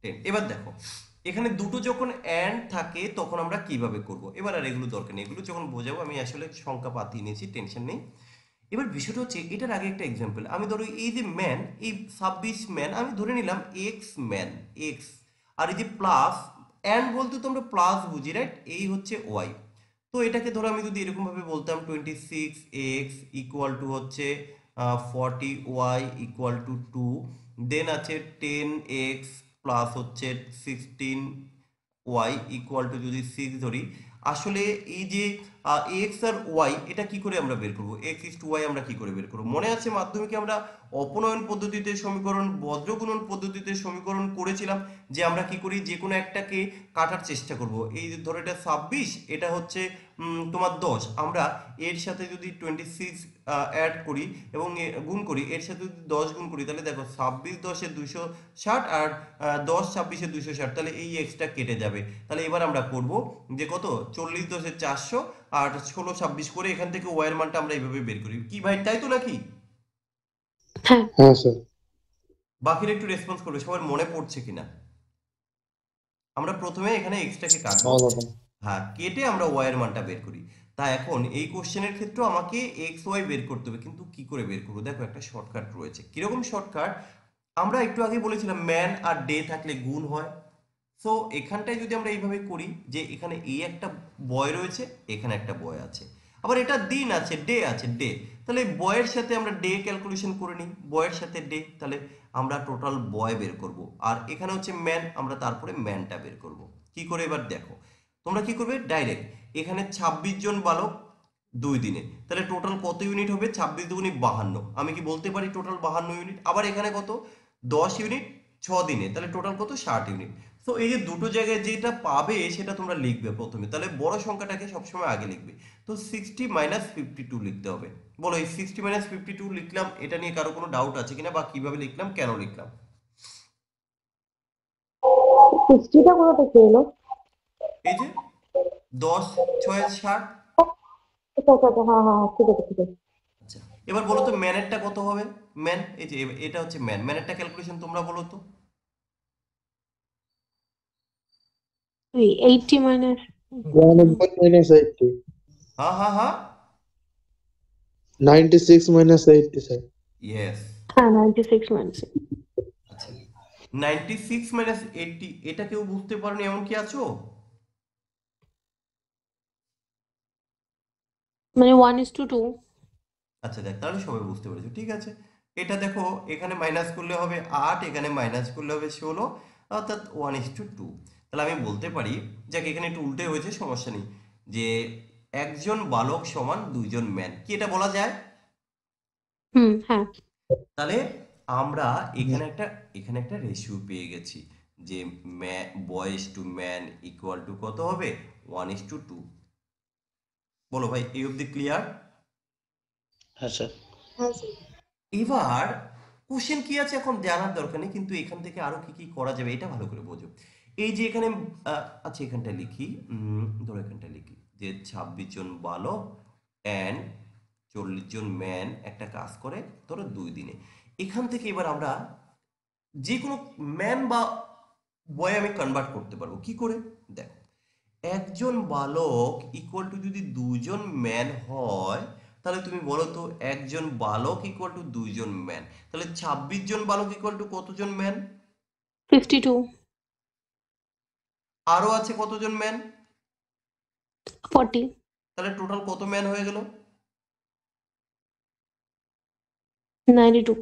10। এবার দেখো এখানে দুটো যখন অ্যান্ড থাকে তখন আমরা কিভাবে করব, এবার আর এগুলো দরকার নেই, এগুলো যখন বোঝাবো, আমি আসলে সংখ্যা পাতিয়ে নিয়েছি, টেনশন নেই। এবার বিষয়টা হচ্ছে এটার আগে একটা এক্সাম্পল, আমি ধরো এই যে ম্যান, এই 26 ম্যান আমি ধরে নিলাম এক্স ম্যান এক্স, আর এই যে প্লাস অ্যান্ড বলতে তো আমরা প্লাস বুঝি, রাইট? এই হচ্ছে ওয়াই। তো এটাকে ধরো আমি যদি এরকমভাবে বলতাম 26x ইকুয়াল টু হচ্ছে 40y ইকুয়াল টু 2, দেন আছে 10x প্লাস হচ্ছে 16y ইকুয়াল টু যদি 6 ধরি। আসলে এই যে এক্স আর ওয়াই এটা কি করে আমরা বের করবো, এক্স ইস টু ওয়াই আমরা কি করে বের করবো? মনে আছে মাধ্যমিকে আমরা অপনয়ন পদ্ধতিতে সমীকরণ, বজ্রগুণন পদ্ধতিতে সমীকরণ করেছিলাম, যে আমরা কি করি, যে কোনো একটাকে কাটার চেষ্টা করব। এই যে ধরো এটা 26, এটা হচ্ছে তোমার 10, আমরা এর সাথে যদি 26 অ্যাড করি এবং গুণ করি, এর সাথে যদি 10 গুণ করি, তাহলে দেখো 26 10 260 আর 10 26 260, তাহলে এই এক্সটা কেটে যাবে। তাহলে এবার আমরা করব যে কত, 40 10 400 আর 16 26 করে এখান থেকে ওয়াই এর মানটা আমরা এইভাবে বের করি। কি ভাই, তাই তো নাকি? হ্যাঁ হ্যাঁ স্যার। বাকিরা একটু রেসপন্স করবে, সবার মনে পড়ছে কিনা। আমরা প্রথমে এখানে এক্সটাকে কাটবো, হ্যাঁ ম্যাডাম। হ্যাঁ, কেটে আমরা ওয়াই এর মানটা বের করি। তা এখন এই কোশ্চেনের ক্ষেত্রে আমাকে এক্স ওয়াই বের করতে হবে, কিন্তু কি করে বের করবো? দেখো একটা শর্টকাট রয়েছে। কিরকম শর্টকাট? আমরা একটু আগে বলেছিলাম ম্যান আর ডে থাকলে গুণ হয়। সো এখানটায় যদি আমরা এইভাবে করি যে এখানে এই একটা বয় রয়েছে, এখানে একটা বয় আছে, আবার এটা দিন আছে, ডে আছে, ডে, তাহলে বয়ের সাথে আমরা ডে ক্যালকুলেশন করে নিই, বয়ের সাথে ডে, তাহলে আমরা টোটাল বয় বের করব। আর এখানে হচ্ছে ম্যান, আমরা তারপরে ম্যানটা বের করব। কি করে এবার দেখো, তোমরা কি করবে, ডাইরেক্ট এখানে 26 জন বালক 2 দিনে, তাহলে টোটাল কত ইউনিট হবে? 26 দুগুণে 52, আমি কি বলতে পারি টোটাল 52 ইউনিট। আবার এখানে কত, 10 ইউনিট 6 দিনে, তাহলে টোটাল কত, 60 ইউনিট। তো এই যে দুটো জায়গায় যেটা পাবে সেটা তোমরা লিখবে প্রথমে, তাহলে বড় সংখ্যাটাকে সবসময় আগে লিখবে। তো 60 মাইনাস 52 লিখতে হবে। বলো এই 60 মাইনাস 52 লিখলাম, এটা নিয়ে কারো কোনো ডাউট আছে কিনা, বা কিভাবে লিখলাম, কেন লিখলাম? 60টা কোথা থেকে এলো? এই যে 10 6 60। আচ্ছা আচ্ছা আচ্ছা, হ্যাঁ হ্যাঁ হ্যাঁ, ঠিক আছে ঠিক আছে। আচ্ছা, এবার বলো তো ম্যানেরটা কত হবে? ম্যান, এই যে এটা হচ্ছে ম্যান, ম্যানেরটা ক্যালকুলেশন তোমরা বলো তো। ওই 80 মাইনাস 91 minus 80. হ্যাঁ হ্যাঁ হ্যাঁ, 96 minus 80 স্যার। ইয়েস। হ্যাঁ 96 মাইনাস। আচ্ছা, 96 মাইনাস 80, এটা কেউ বুঝতে পারোনি এমন কি আছো? মানে 1:2। আচ্ছা দেখ, তাহলে সবাই বুঝতে পেরেছো, ঠিক আছে। এটা দেখো, এখানে মাইনাস করলে হবে 8, এখানে মাইনাস করলে হবে 16, অর্থাৎ 1:2। তাহলে আমি বলতে পারি, যাক এখানে একটু উল্টে হয়েছে, সমস্যা নেই, যে একজন বালক সমান 2 জন ম্যান, কি এটা বলা যায়? হ্যাঁ। তাহলে আমরা এখানে একটা রেশিও পেয়ে গেছি, যে boys to man equal to কত হবে, 1:2। বলো ভাই, এই অবধি ক্লিয়ার? হ্যাঁ স্যার। হ্যাঁ স্যার। এবার কোশ্চেন কি আছে এখন জানার দরকার নেই, কিন্তু এখান থেকে আরো কি কি করা যাবে এটা ভালো করে বোঝো। এই যে এখানে আচ্ছা এখানটা লিখি, ধরো এখানটা লিখি যে 26 জন বালক অ্যান্ড 40 জন ম্যান একটা কাজ করে ধরো 2 দিনে। এখান থেকে এবার আমরা যে কোনো ম্যান বা বয় আমি কনভার্ট করতে পারবো কি করে, দেখো একজন বালক ইকুয়াল টু যদি 2 জন ম্যান হয়, তাহলে তুমি বলো তো একজন বালক ইকুয়াল টু 2 জন ম্যান, তাহলে 26 জন বালক ইকুয়াল টু কতজন ম্যান? 52। আরো আছে কতজন ম্যান? 40। তাহলে টোটাল কত ম্যান হয়ে গেল? 92।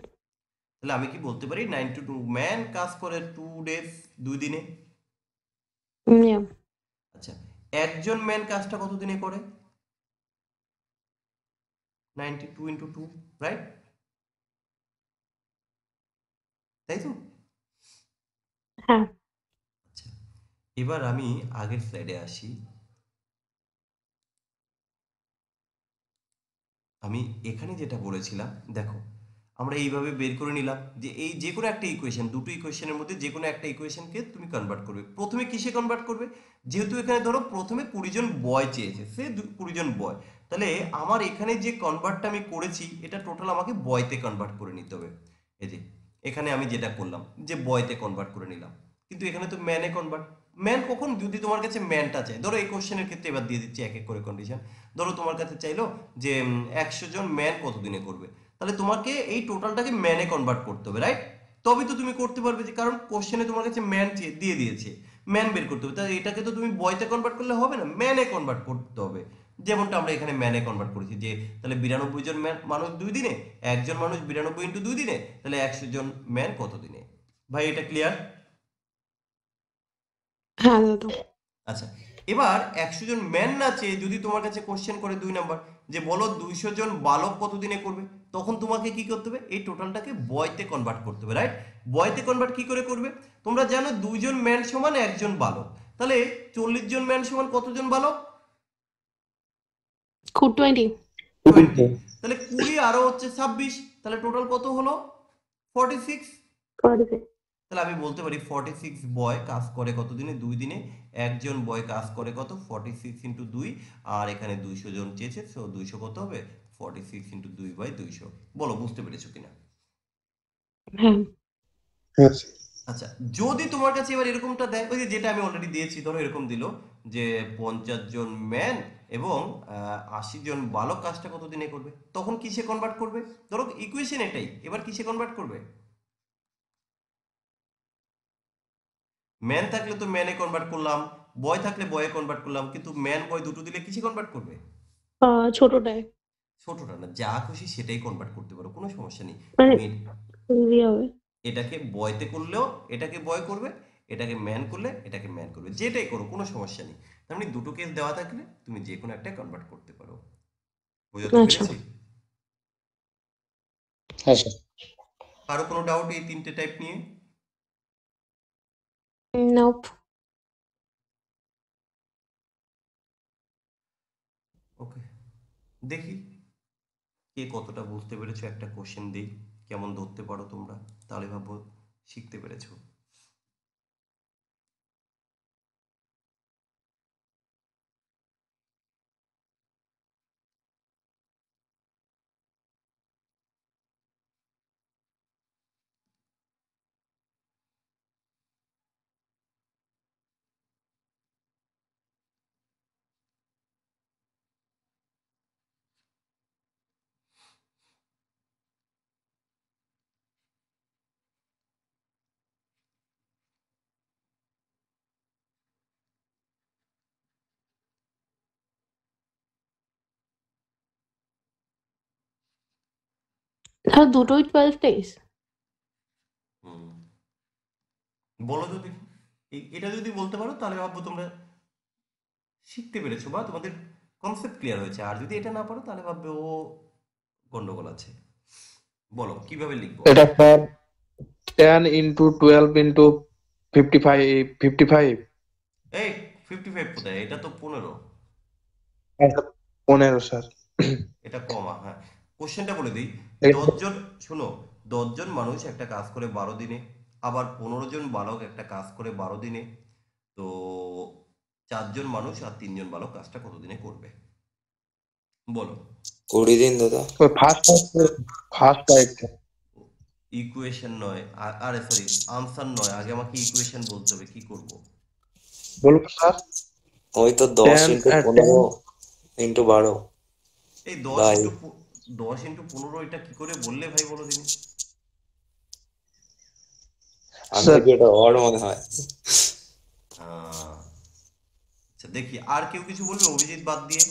তাহলে আমি কি বলতে পারি 92 ম্যান কাজ করে 2 ডেজ, 2 দিনে। ইয়া। আচ্ছা, একজন ম্যান কাজটা কত দিনে করে? 92 ইন্টু 2, রাইট? তাই তো? হ্যাঁ। আচ্ছা, এবার আমি আগের স্লাইডে আসি। আমি এখানে যেটা বলেছিলাম, দেখো আমরা এইভাবে বের করে নিলাম যে এই যে কোনো একটা ইকুয়েশন, দুটো ইকুয়েশনের মধ্যে যে কোনো একটা ইকুয়েশনকে তুমি কনভার্ট করবে। প্রথমে কিসে কনভার্ট করবে? যেহেতু এখানে ধরো প্রথমে 20 জন বয় চেয়েছে, সে 20 জন বয়, তাহলে আমার এখানে যে কনভার্টটা আমি করেছি এটা টোটাল আমাকে বয়তে কনভার্ট করে নিতে হবে। এই যে এখানে আমি যেটা করলাম যে বয়তে কনভার্ট করে নিলাম, কিন্তু এখানে তো ম্যানে কনভার্ট, ম্যান কখন? যদি তোমার কাছে ম্যানটা চাই, ধরো এই কোশ্চেনের ক্ষেত্রে এবার দিয়ে দিচ্ছি এক এক করে কন্ডিশন। ধরো তোমার কাছে চাইলো যে 100 জন ম্যান কতদিনে করবে, তাহলে তোমাকে এই টোটালটাকে ম্যানে কনভার্ট করতে হবে, রাইট? তবেই তো তুমি করতে পারবে, যে কারণ কোশ্চেনে তোমার কাছে ম্যান দিয়ে দিয়েছে, ম্যান বের করতে হবে, তাহলে এটাকে তো তুমি বয়তে কনভার্ট করলে হবে না, ম্যানে কনভার্ট করতে হবে। যেমনটা আমরা এখানে ম্যানে কনভার্ট করেছি, যে তাহলে 92 জন মানুষ 2 দিনে, একজন মানুষ 92 ইন্টু 2 দিনে, তাহলে 100 জন ম্যান কত দিনে? ভাই এটা ক্লিয়ার? হ্যাঁ দাদা। আচ্ছা, এবার 100 জন ম্যান না চেয়ে যদি তোমার কাছে কোশ্চেন করে 2 নাম্বার, যে বলো 200 জন বালক কত দিনে করবে, তখন তোমাকে কি করতে হবে? এই টোটালটাকে বয়তে কনভার্ট করতে হবে, রাইট? বয়তে কনভার্ট কি করে করবে? তোমরা জানো 2 জন ম্যান সমান 1 জন বালক, তাহলে 40 জন ম্যান সমান কতজন বালক? 20। 20। তাহলে 20 আরো হচ্ছে 26, তাহলে টোটাল কত হলো? 46। তাহলে আমি বলতে পারি 46 বয় কাজ করে কত দিনে? 2 দিনে। একজন বয় কাজ করে কত? 46 ইন্টু 2, আর এখানে 200 জন চেয়েছে, সো 200 কত হবে? 46 ইন্টু 2/200। বলো বুঝতে পেরেছো কিনা? হ্যাঁ। হ্যাঁ স্যার। আচ্ছা, যদি তোমার কাছে এবার এরকমটা দেয়, ওই যে যেটা আমি অলরেডি দিয়েছি, ধরো এরকম দিল যে 50 জন ম্যান এবং 80 জন বালক কাজটা কত দিনে করবে, তখন কিসে কনভার্ট করবে? ধরো ইকুয়েশন এটাই, এবার কিসে কনভার্ট করবে? ম্যান থাকলে তো ম্যানে কনভার্ট করলাম, বয় থাকলে বয়ে কনভার্ট করলাম, কিন্তু ম্যান বয় দুটো দিলে কিসে কনভার্ট করবে? ছোটটায় ছোটটা না, যা খুশি সেটাই কনভার্ট করতে পারো, কোনো সমস্যা নেই। মানে তুমি ইজি হবে। এটাকে বয়তে করলেও এটাকে বয় করবে, এটাকে ম্যান করলে এটাকে ম্যান করবে, যেটাই করো কোনো সমস্যা নেই। তার মানে দুটো কেস দেওয়া থাকলে তুমি যে কোনো একটা কনভার্ট করতে পারো। বোঝাতে আচ্ছা। পেরেছি? হ্যাঁ স্যার। কারো কোনো ডাউট এই তিনটে টাইপ নিয়ে? নোপ। ওকে, দেখি কে কতটা বুঝতে পেরেছো। একটা কোশ্চেন দিই, কেমন ধরতে পারো তোমরা, তাহলে ভাবো শিখতে পেরেছো। হ্যাঁ, দুটোই 12 days। হুম, বলো যদি, এটা যদি বলতে পারো তাহলে ভাববো তোমরা শিখতে পেরেছো বা তোমাদের কনসেপ্ট ক্লিয়ার হয়েছে, আর যদি এটা না পারো তাহলে ভাববে ও গন্ডগোল আছে। বলো কিভাবে লিখবো? এটা স্যার 10 into 12 into 55 এই 55 কোথায়? এটা তো 15। 15 স্যার। এটা কমা, হ্যাঁ। কোশ্চেনটা বলে দিই, এটা 10 জন, শোনো, 10 জন মানুষ একটা কাজ করে 12 দিনে, আবার 15 জন বালক একটা কাজ করে 12 দিনে, তো 4 জন মানুষ আর 3 জন বালক কাজটা কত দিনে করবে? বলো। 20 দিন দাদা। ফার্স্ট টাইপটা ইকুয়েশন নয়, আরে সরি, আনসার নয়, আগে আমাকে ইকুয়েশন বলতে হবে, কি করব? বলুন স্যার। ওই তো 10 10 ইন্টু and 15 ইন্টু 12 এই বাই 10 ইন্টু 15 এটা কি করে বললে ভাই, বলো দিন। আমি স্যার দেখি এটা অড মনে হয়। আচ্ছা দেখি, আর কেউ কিছু বলবে অভিজিৎ বাদ দিয়ে?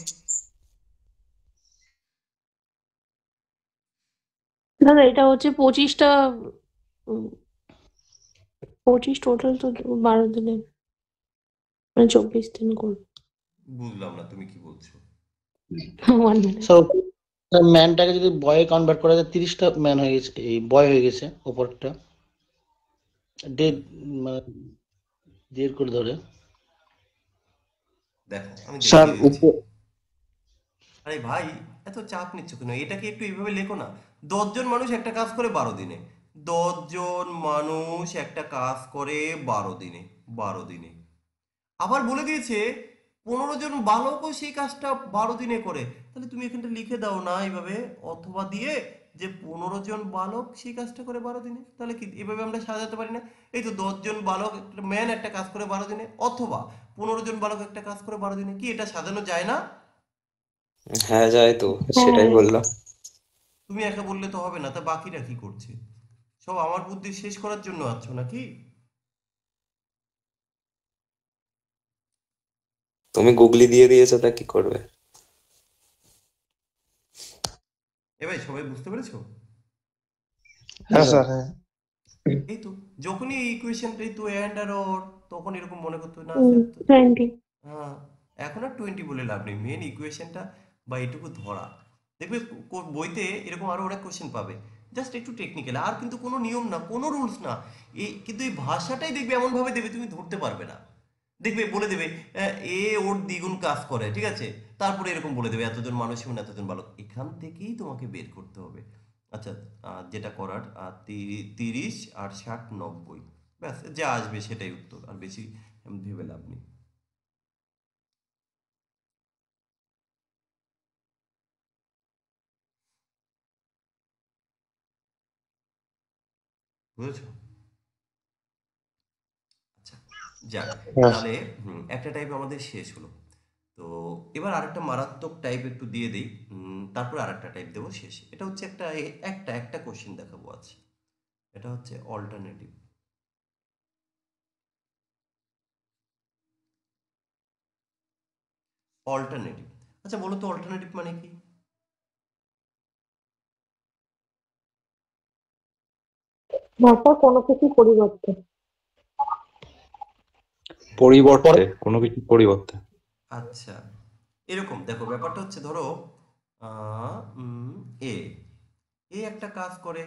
দাদা এটা হচ্ছে 25টা, 25 টোটাল তো 12 দিনে, মানে 24 দিন করবে। বুঝলাম না তুমি কি বলছো। 1 minute। স্যার ম্যানটাকে যদি বয়ে কনভার্ট করা যায় 30টা ম্যান হয়ে গেছে, এই বয় হয়ে গেছে ওপরটা ডেড, মানে ডেড করে ধরে। দেখো আমি স্যার দেখিয়ে দিচ্ছি। আরে ভাই এত চাপ নিচ্ছ কেন, এটাকে একটু এইভাবে লেখো না। 10 জন মানুষ একটা কাজ করে 12 দিনে, 10 জন মানুষ একটা কাজ করে 12 দিনে, 12 দিনে। আবার বলে দিয়েছে 15 জন বালকও সেই কাজটা 12 দিনে করে, তাহলে তুমি এখানটা লিখে দাও না এইভাবে, অথবা দিয়ে যে 15 জন বালক সেই কাজটা করে 12 দিনে, তাহলে কি এভাবে আমরা সাজাতে পারি না? এই তো 10 জন বালক একটা ম্যান একটা কাজ করে 12 দিনে, অথবা 15 জন বালক একটা কাজ করে 12 দিনে, কি এটা সাজানো যায় না? হ্যাঁ যায় তো, সেটাই হ্যাঁ বললাম। তুমি একা বললে তো হবে না, তা বাকিরা কি করছে? সব আমার বুদ্ধি শেষ করার জন্য আছো নাকি? তুমি গুগলি দিয়ে দিয়েছো, তা কি করবে? এ ভাই, সবাই বুঝতে পেরেছো? হ্যাঁ স্যার, হ্যাঁ। এই তো যখনই এই ইকুয়েশনটাই তো অ্যান্ড আর অর, তখন এরকম মনে করতে না 20 হ্যাঁ, এখন আর 20 বলে লাভ নেই, মেন ইকুয়েশনটা বা এটুকু ধরা। দেখবে বইতে এরকম আরো অনেক কোশ্চেন পাবে, জাস্ট একটু টেকনিক্যাল, আর কিন্তু কোনো নিয়ম না, কোনো রুলস না। এই কিন্তু এই ভাষাটাই দেখবে এমন ভাবে দেবে তুমি ধরতে পারবে না। দেখবে বলে দেবে এ ওর দ্বিগুণ কাজ করে, ঠিক আছে, তারপরে এরকম বলে দেবে এতজন মানুষ এবং এতজন বালক, এখান থেকেই তোমাকে বের করতে হবে। আচ্ছা, যেটা করার 30 আর 60 90, ব্যাস যা আসবে সেটাই উত্তর, আর বেশি ভেবে লাভ নেই। বুঝেছো? আচ্ছা, যাক, হ্যাঁ তাহলে একটা টাইপ আমাদের শেষ হলো। তো এবার আরেকটা মারাত্মক টাইপ একটু দিয়ে দিই, তারপর আরেকটা টাইপ দেবো শেষে। এটা হচ্ছে একটা একটা একটা কোশ্চেন দেখাবো আজ। এটা হচ্ছে অল্টারনেটিভ। অল্টারনেটিভ, আচ্ছা বলো তো অল্টারনেটিভ মানে কি? ভাষার কোনো কিছু পরিবর্তে। পরে। কোনো কিছু পরিবর্তে। আচ্ছা, এরকম দেখো, ব্যাপারটা হচ্ছে ধরো এ এ একটা কাজ করে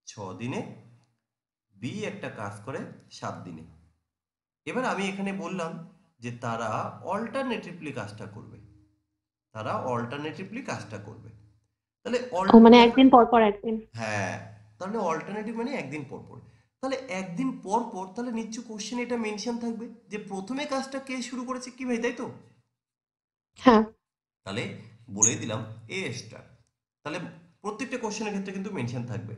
6 দিনে, বি একটা কাজ করে 7 দিনে। এবার আমি এখানে বললাম যে তারা অল্টারনেটিভলি কাজটা করবে, তারা অল্টারনেটিভলি কাজটা করবে। তাহলে মানে একদিন পর পর একদিন। হ্যাঁ, তাহলে অল্টারনেটিভ মানে একদিন পর পর। তাহলে একদিন পর পর, তাহলে নিশ্চয় কোশ্চেন এটা মেনশন থাকবে যে প্রথমে কাজটা কে শুরু করেছে, কি ভাই, তাই তো? হ্যাঁ তাহলে বলেই দিলাম এ স্টার। তাহলে প্রত্যেকটা কোশ্চেনের ক্ষেত্রে কিন্তু মেনশন থাকবে।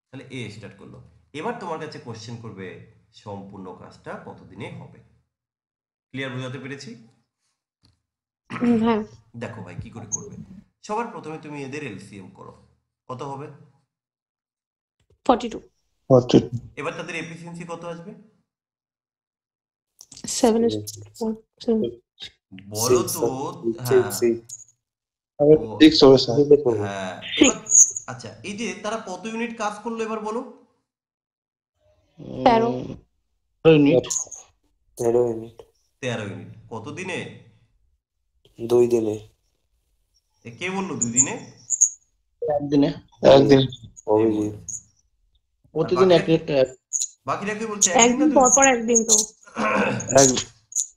তাহলে এ স্টার্ট করলো। এবার তোমার কাছে কোশ্চেন করবে সম্পূর্ণ কাজটা কতদিনে হবে। ক্লিয়ার, বোঝাতে পেরেছি? হ্যাঁ দেখো ভাই কি করে করবে। সবার প্রথমে তুমি এদের এলসিএম করো, কত হবে? 42 এবার তাদের এফিসিয়েন্সি কত আসবে? 7:4 বলো তো। হ্যাঁ, ও 6 হবে স্যার। হ্যাঁ, 6 এবার আচ্ছা, এই যে তারা কত ইউনিট কাজ করলো এবার বলো। 13 ইউনিট 13 ইউনিট। 13 ইউনিট কত দিনে? 2 দিনে। কে বললো 2 দিনে? একদিনে একদিন। এ অভিজিৎ। বলেছে। আর প্রতিদিন এক ইউনিট বাকিরা কে বলছে, একদিন না একদিন পর পর একদিন তো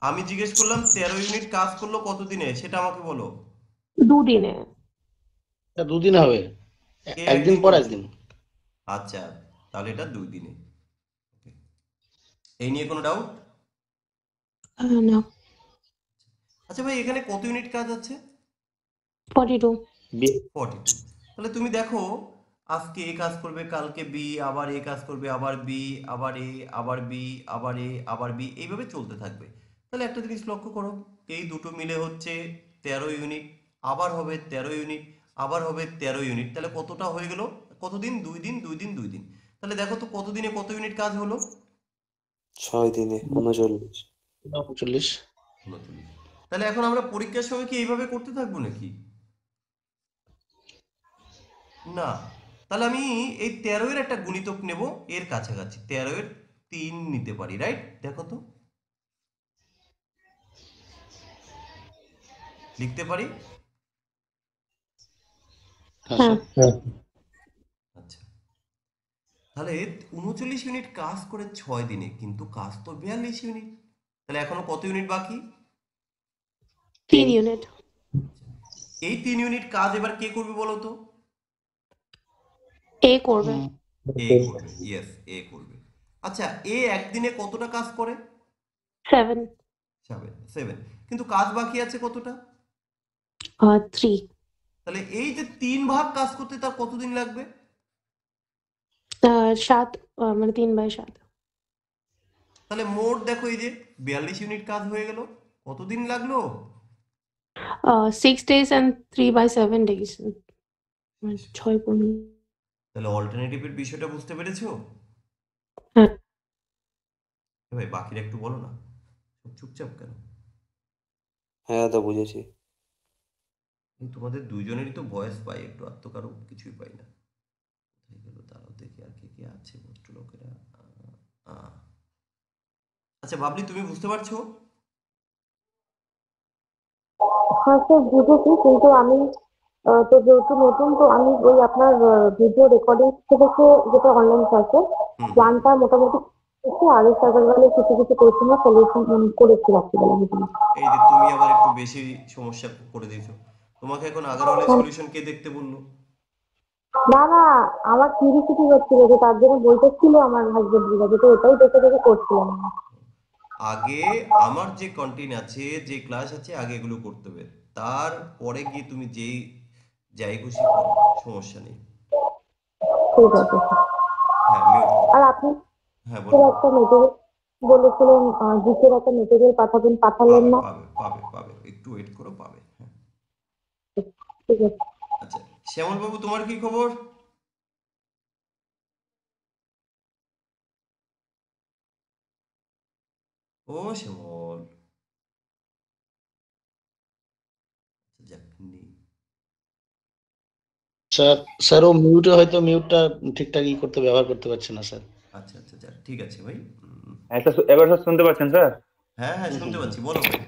আমি জিজ্ঞেস করলাম 13 ইউনিট কাজ করলো কত দিনে, সেটা আমাকে বলো। 2 দিনে। দুদিন হবে, কে একদিন পর বলছে? একদিন। আচ্ছা, তাহলে এটা 2 দিনে। এই নিয়ে কোনো ডাউট? না। আচ্ছা ভাই, এখানে কত ইউনিট কাজ আছে? 42 42। তাহলে তুমি দেখো, আজকে এ কাজ করবে, কালকে বি, আবার এ কাজ করবে, আবার বি, আবার এ, আবার বি, আবার এ, আবার বি, এইভাবে চলতে থাকবে। তাহলে একটা জিনিস লক্ষ্য করো, এই দুটো মিলে হচ্ছে 13 ইউনিট, আবার হবে 13 ইউনিট, আবার হবে 13 ইউনিট। তাহলে কতটা হয়ে গেল? কতদিন? 2 দিন, 2 দিন, 2 দিন। তাহলে দেখো তো কত দিনে কত ইউনিট কাজ হলো? 6 দিনে 39। 39। 39। তাহলে এখন আমরা পরীক্ষার সময় কি এইভাবে করতে থাকবো নাকি? না। তাহলে আমি এই 13 এর একটা গুণিতক নেব এর কাছাকাছি, 13 এর 3 নিতে পারি, রাইট? দেখো তো, লিখতে পারি? হ্যাঁ হ্যাঁ স্যার। আচ্ছা, তাহলে 39 ইউনিট কাজ করে 6 দিনে, কিন্তু কাজ তো 42 ইউনিট। তাহলে এখনো কত ইউনিট বাকি? 3 ইউনিট। এই 3 ইউনিট কাজ এবার কে করবে বলো তো? এ করবে। এ করবে, ইয়েস, এ করবে। আচ্ছা, এ একদিনে কতটা কাজ করে? 7 7। কিন্তু কাজ বাকি আছে কতটা? 3 তাহলে এই যে 3 ভাগ কাজ করতে তার কতদিন লাগবে? 7 মানে 3/7 তাহলে মোট দেখো এই যে 42 ইউনিট কাজ হয়ে গেল। কতদিন লাগলো? 6 days and 3/7 days মানে 6 তাহলে অল্টারনেটিভের বিষয়টা বুঝতে পেরেছো? হ্যাঁ এ ভাই বাকিরা একটু বলো না, সব চুপচাপ কেন? হ্যাঁ দাদা বুঝেছি। এই তোমাদের দুইজনেরই তো ভয়েস পাই একটু, আর তো কারো কিছুই পাই না। কোথায় গেল দাঁড়াও দেখি আর কে কে আছে ভদ্রলোকেরা। আহ, আচ্ছা বাবলি, তুমি বুঝতে পারছো? হ্যাঁ স্যার বুঝেছি, কিন্তু আমি তো যেহেতু নতুন, তো আমি ওই আপনার ভিডিও রেকর্ডিং থেকে যেটা অনলাইন ক্লাসে হুম হুম। প্ল্যানটা মোটামুটি শিখেছি, আগের সার্ভারগুলো কিছু কিছু কোয়েশ্চেনের সলিউশন করেছি রাত্রিবেলা মিটিং। এই যে তুমি আবার একটু বেশি সমস্যা করে দিয়েছো। তোমাকে এখন আগারওয়ালের সলিউশন কে দেখতে বললো? না না, আমার কিউরিসিটি হচ্ছিল যে তার জন্য বইটা ছিল আমার হাজবেন্ডের কাছে, তো ওটাই দেখে দেখে করছিলাম আমি। আগে আমার যে কন্টেন্ট আছে, যে ক্লাস আছে, আগে এগুলো করতে হবে। তারপরে গিয়ে তুমি যাই খুশি করো, সমস্যা নেই। ঠিক আচ্ছা, আছে স্যার। হ্যাঁ মিউট করো। আর আপনি হ্যাঁ এর বলো। একটা মেটেরিয়াল বলেছিলেন, জিকের একটা মেটেরিয়াল পাঠাবেন, পাঠালেন পাবে না? পাবে পাবে পাবে, একটু ওয়েট করো, পাবে। হ্যাঁ। ঠিক আছে। আচ্ছা, শ্যামল বাবু তোমার কি খবর? ও শ্যামল, আচ্ছা যাক নেই। স্যার স্যার ও মিউটে হয়তো মিউটটা ঠিকঠাক ব্যবহার করতে পারছে না স্যার। আচ্ছা আচ্ছা যাক, ঠিক আছে ভাই। হ্যাঁ স্যার, এবার স্যার শুনতে পাচ্ছেন স্যার? হ্যাঁ হ্যাঁ শুনতে পাচ্ছি, বলো ভাই।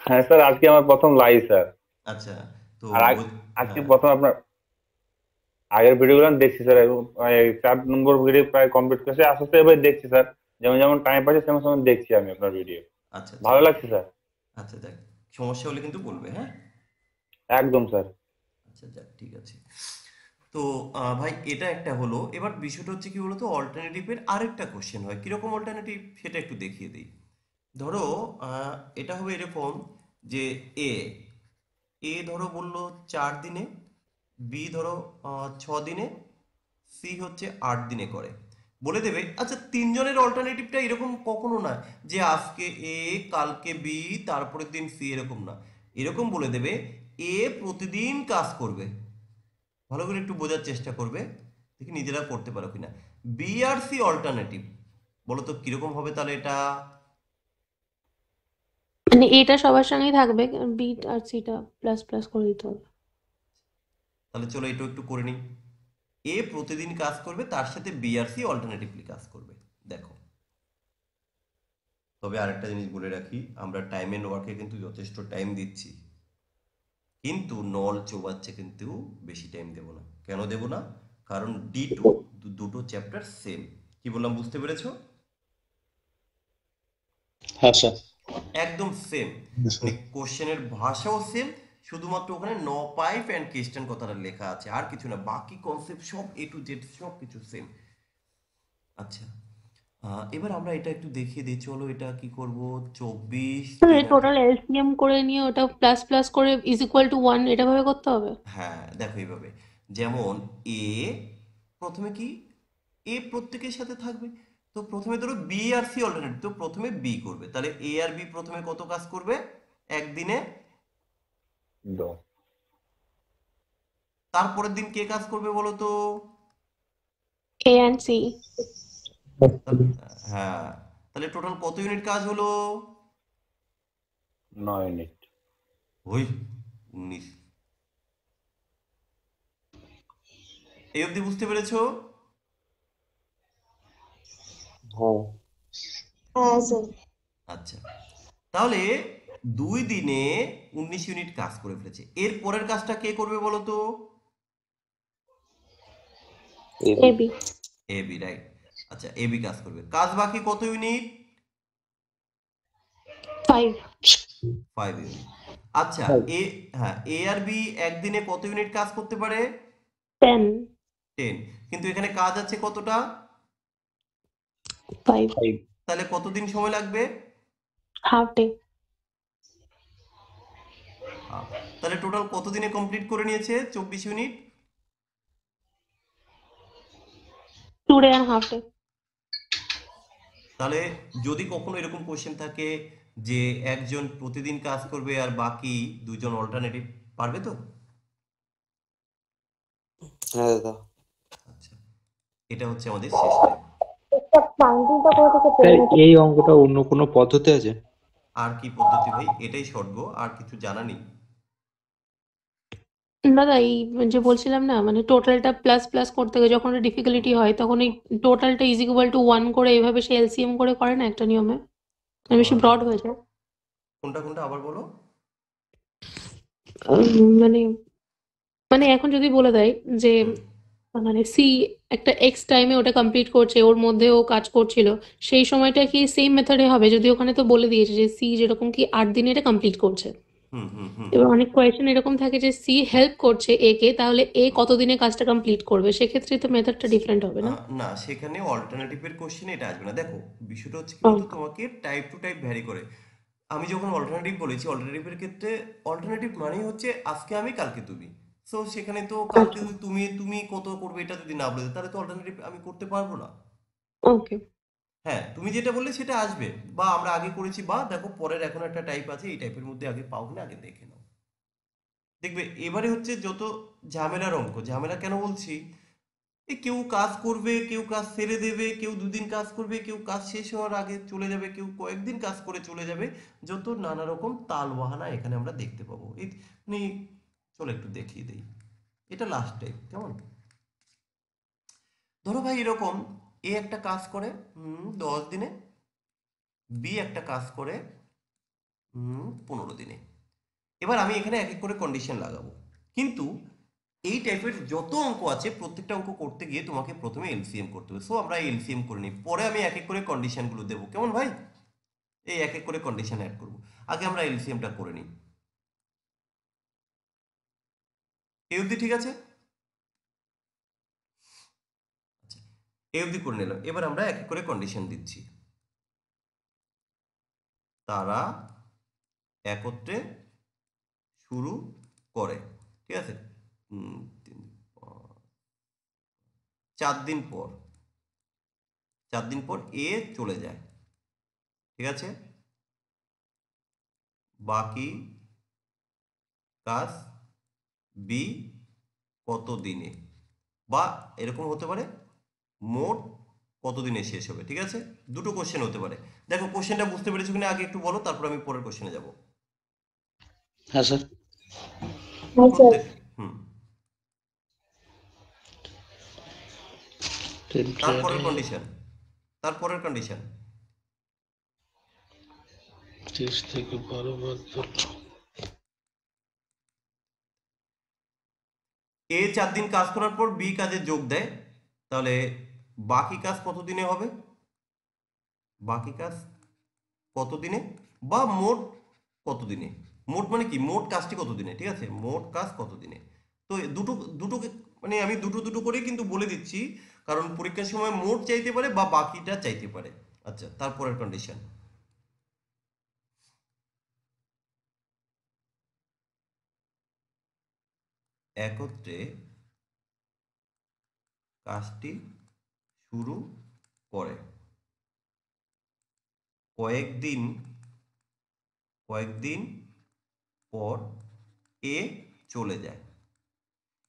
হ্যাঁ স্যার, আজকে আমার প্রথম লাইভ স্যার। আচ্ছা, তো আর আজকে হ্যাঁ প্রথম আপনার আগের ভিডিওগুলো আমি দেখছি স্যার, এবং 4 নম্বর ভিডিও প্রায় কমপ্লিট করেছে, আস্তে আস্তে এবার দেখছি স্যার। যেমন যেমন টাইম পাচ্ছি তেমন তেমন দেখছি আমি আপনার ভিডিও। আচ্ছা আচ্ছা ভালো লাগছে স্যার। আচ্ছা যাক, সমস্যা হলে কিন্তু বলবে, হ্যাঁ। একদম স্যার। আচ্ছা যাক, ঠিক আছে। তো ভাই এটা একটা হলো। এবার বিষয়টা হচ্ছে কি বলতো, অল্টারনেটিভের আরেকটা কোশ্চেন হয়, কিরকম অল্টারনেটিভ সেটা একটু দেখিয়ে দিই। ধরো এটা হবে এরকম যে এ এ ধরো বললো 4 দিনে, বি ধরো 6 দিনে, সি হচ্ছে 8 দিনে করে বলে দেবে। আচ্ছা, তিনজনের অল্টারনেটিভটা এরকম কখনো না যে আজকে এ, কালকে বি, তারপরের দিন সি, এরকম না। এরকম বলে দেবে এ প্রতিদিন কাজ করবে। ভালো করে একটু বোঝার চেষ্টা করবে, দেখি নিজেরা করতে পারো কিনা। বি আর সি অল্টারনেটিভ, বলো তো কিরকম হবে তাহলে এটা? মানে এটা সবার সঙ্গেই থাকবে, বি আর সিটা প্লাস প্লাস করে দিতে হবে। তাহলে চলো এটা একটু করে নিই। এ প্রতিদিন কাজ করবে, তার সাথে বি আর সি অল্টারনেটিভলি কাজ করবে। দেখো, তবে আরেকটা জিনিস বলে রাখি, আমরা টাইম এন্ড ওয়ার্কে কিন্তু যথেষ্ট টাইম দিচ্ছি, কিন্তু নল চৌবাচ্চে কিন্তু বেশি টাইম দেব না। কেন দেব না? কারণ D2 দুটো চ্যাপ্টার সেম। কি বললাম বুঝতে পেরেছো? হ্যাঁ স্যার। একদম সেম, মানে কোশ্চেনের ভাষাও সেম, শুধুমাত্র ওখানে ন পাইপ অ্যান্ড কেস্টান কথাটা লেখা আছে, আর কিছু না। বাকি কনসেপ্ট সব A to Z সব কিছু সেম। আচ্ছা, এবার আমরা এটা একটু দেখিয়ে দিই, চলো এটা কি করব। 24 3 টোটাল এলসিএম করে নিয়ে ওটা প্লাস প্লাস করে ইজ ইকুয়াল টু 1 এটা ভাবে করতে হবে। হ্যাঁ দেখো এইভাবে, যেমন এ প্রথমে কি, এ প্রত্যেকের সাথে থাকবে। তো প্রথমে ধরো বি আর সি অল্টারনেট, তো প্রথমে বি করবে, তাহলে এ আর বি প্রথমে কত কাজ করবে একদিনে। দশ। তারপরের দিন কে কাজ করবে বলো তো? এ অ্যান্ড সি। হ্যাঁ, তাহলে টোটাল কত ইউনিট কাজ হলো? 9 মিনিট। ওই 19। এই অবধি বুঝতে পেরেছো? হ্যাঁ হ্যাঁ স্যার। আচ্ছা, তাহলে 2 দিনে 19 ইউনিট কাজ করে ফেলেছে। এর পরের কাজটা কে করবে বলো তো? AB. A B. A B, right. আচ্ছা, এ বি কাজ করবে, কাজ বাকি কত ইউনিট? 5 5 ইউনিট। আচ্ছা, এ, হ্যাঁ, এ আর বি একদিনে কত ইউনিট কাজ করতে পারে? 10 10। কিন্তু এখানে কাজ আছে কতটা? 5 তাহলে কতদিন সময় লাগবে? Half day. তাহলে টোটাল কত দিনে কমপ্লিট করে নিয়েছে 24 ইউনিট? 2.5 day। তাহলে যদি কখনো এরকম কোশ্চেন থাকে যে একজন প্রতিদিন কাজ করবে আর বাকি দুজন অল্টারনেটিভ, পারবে তো? হ্যাঁ দাদা। আচ্ছা, এটা হচ্ছে আমাদের শেষ টাইম। স্টেপ 19টা কোথা থেকে স্যার পেলেন এটা? এই অঙ্কটা অন্য কোনো পদ্ধতি আছে? আর কি পদ্ধতি ভাই? এটাই শর্ট, আর কিছু জানা নেই। দাদা এই যে বলছিলাম না, মানে টোটালটা প্লাস প্লাস করতে গিয়ে যখন ডিফিকাল্টি হয় তখন এই টোটালটা ইজ ইকুয়াল টু 1 করে এইভাবে সে এলসিএম করে না একটা নিয়মে, বেশি ব্রড হয়ে যায়। কোনটা কোনটা আবার বলো। মানে মানে এখন যদি বলে দেয় যে হুম, মানে সি একটা এক্স টাইমে ওটা কমপ্লিট করছে, ওর মধ্যে ও কাজ করছিল, সেই সময়টা কি সেম মেথডে হবে? যদি ওখানে তো বলে দিয়েছে যে সি যেরকম কি 8 দিনে এটা কমপ্লিট করছে, হুম, হুম, হুম, এবার অনেক কোয়েশ্চেন এরকম থাকে যে সি হেল্প করছে এ কে, তাহলে এ হুম। কতদিনে কাজটা কমপ্লিট করবে, সেক্ষেত্রে তো মেথডটা ডিফারেন্ট হবে না? না, সেখানে অল্টারনেটিভের কোশ্চেন এটা আসবে না। দেখো, বিষয়টা হচ্ছে কি ও, বলতো, তোমাকে টাইপ টু টাইপ ভ্যারি করে। আমি যখন অল্টারনেটিভ বলেছি, অল্টারনেটিভের ক্ষেত্রে অল্টারনেটিভ মানেই হচ্ছে আজকে আমি কালকে তুমি। সো সেখানে তো কালকে আচ্ছা, যদি তুমি তুমি কত করবে এটা যদি না বলে দেয়, তাহলে তো অল্টারনেটিভ আমি করতে পারবো না। ওকে। হ্যাঁ, তুমি যেটা বললে সেটা আসবে, বা আমরা আগে করেছি, বা দেখো পরের এখন একটা টাইপ আছে, এই টাইপের মধ্যে আগে পাও কিনা আগে দেখে নাও। দেখবে এবারে হচ্ছে যত ঝামেলার অঙ্ক। ঝামেলা কেন বলছি, এই কেউ কাজ করবে, কেউ কাজ ছেড়ে দেবে, কেউ দুদিন কাজ করবে, কেউ কাজ শেষ হওয়ার আগে চলে যাবে, কেউ কয়েকদিন কাজ করে চলে যাবে। যত নানা রকম তাল বাহানা এখানে আমরা দেখতে পাবো। এই মানে চলো একটু দেখিয়ে দেই। এটা লাস্ট টাইম, কেমন? ধরো ভাই এরকম, এ একটা কাজ করে 10 দিনে, বি একটা কাজ করে 15 দিনে। এবার আমি এখানে এক এক করে কন্ডিশন লাগাবো, কিন্তু এই টাইপের যত অঙ্ক আছে প্রত্যেকটা অঙ্ক করতে গিয়ে তোমাকে প্রথমে এলসিএম করতে হবে। সো আমরা এলসিএম করে নিই, পরে আমি এক এক করে কন্ডিশনগুলো দেবো, কেমন ভাই? এই এক এক করে কন্ডিশন অ্যাড করবো, আগে আমরা এলসিএমটা করে নিই। এই অবধি ঠিক আছে? আচ্ছা, এই অবধি করে নিলাম। এবার আমরা এক এক করে কন্ডিশন দিচ্ছি। তারা একত্রে শুরু করে, ঠিক আছে? 4 দিন পর, 4 দিন পর এ চলে যায়, ঠিক আছে? বাকি কাজ বি কত দিনে, বা এরকম হতে পারে মোট কত দিনে শেষ হবে, ঠিক আছে? দুটো কোশ্চেন হতে পারে। দেখো কোশ্চেনটা বুঝতে পেরেছো কিনা আগে একটু বলো, তারপর আমি পরের কোশ্চেনে যাব। হ্যাঁ স্যার। হ্যাঁ স্যার। প্রত্যেক হুম তারপরের কন্ডিশন, তারপরের কন্ডিশন 30 থেকে 12 এ 4 দিন কাজ করার পর বি কাজে যোগ দেয়, তাহলে বাকি কাজ কত দিনে হবে? বাকি কাজ কত দিনে, বা মোট কত দিনে? মোট মানে কি, মোট কাজটি কত দিনে, ঠিক আছে? মোট কাজ কত দিনে। তো দুটো দুটো মানে আমি দুটো দুটো করে কিন্তু বলে দিচ্ছি, কারণ পরীক্ষার সময় মোট চাইতে পারে বা বাকিটা চাইতে পারে। আচ্ছা, তারপরের কন্ডিশন একত্রে কাজটি শুরু করে, কয়েকদিন কয়েকদিন পর এ চলে যায়।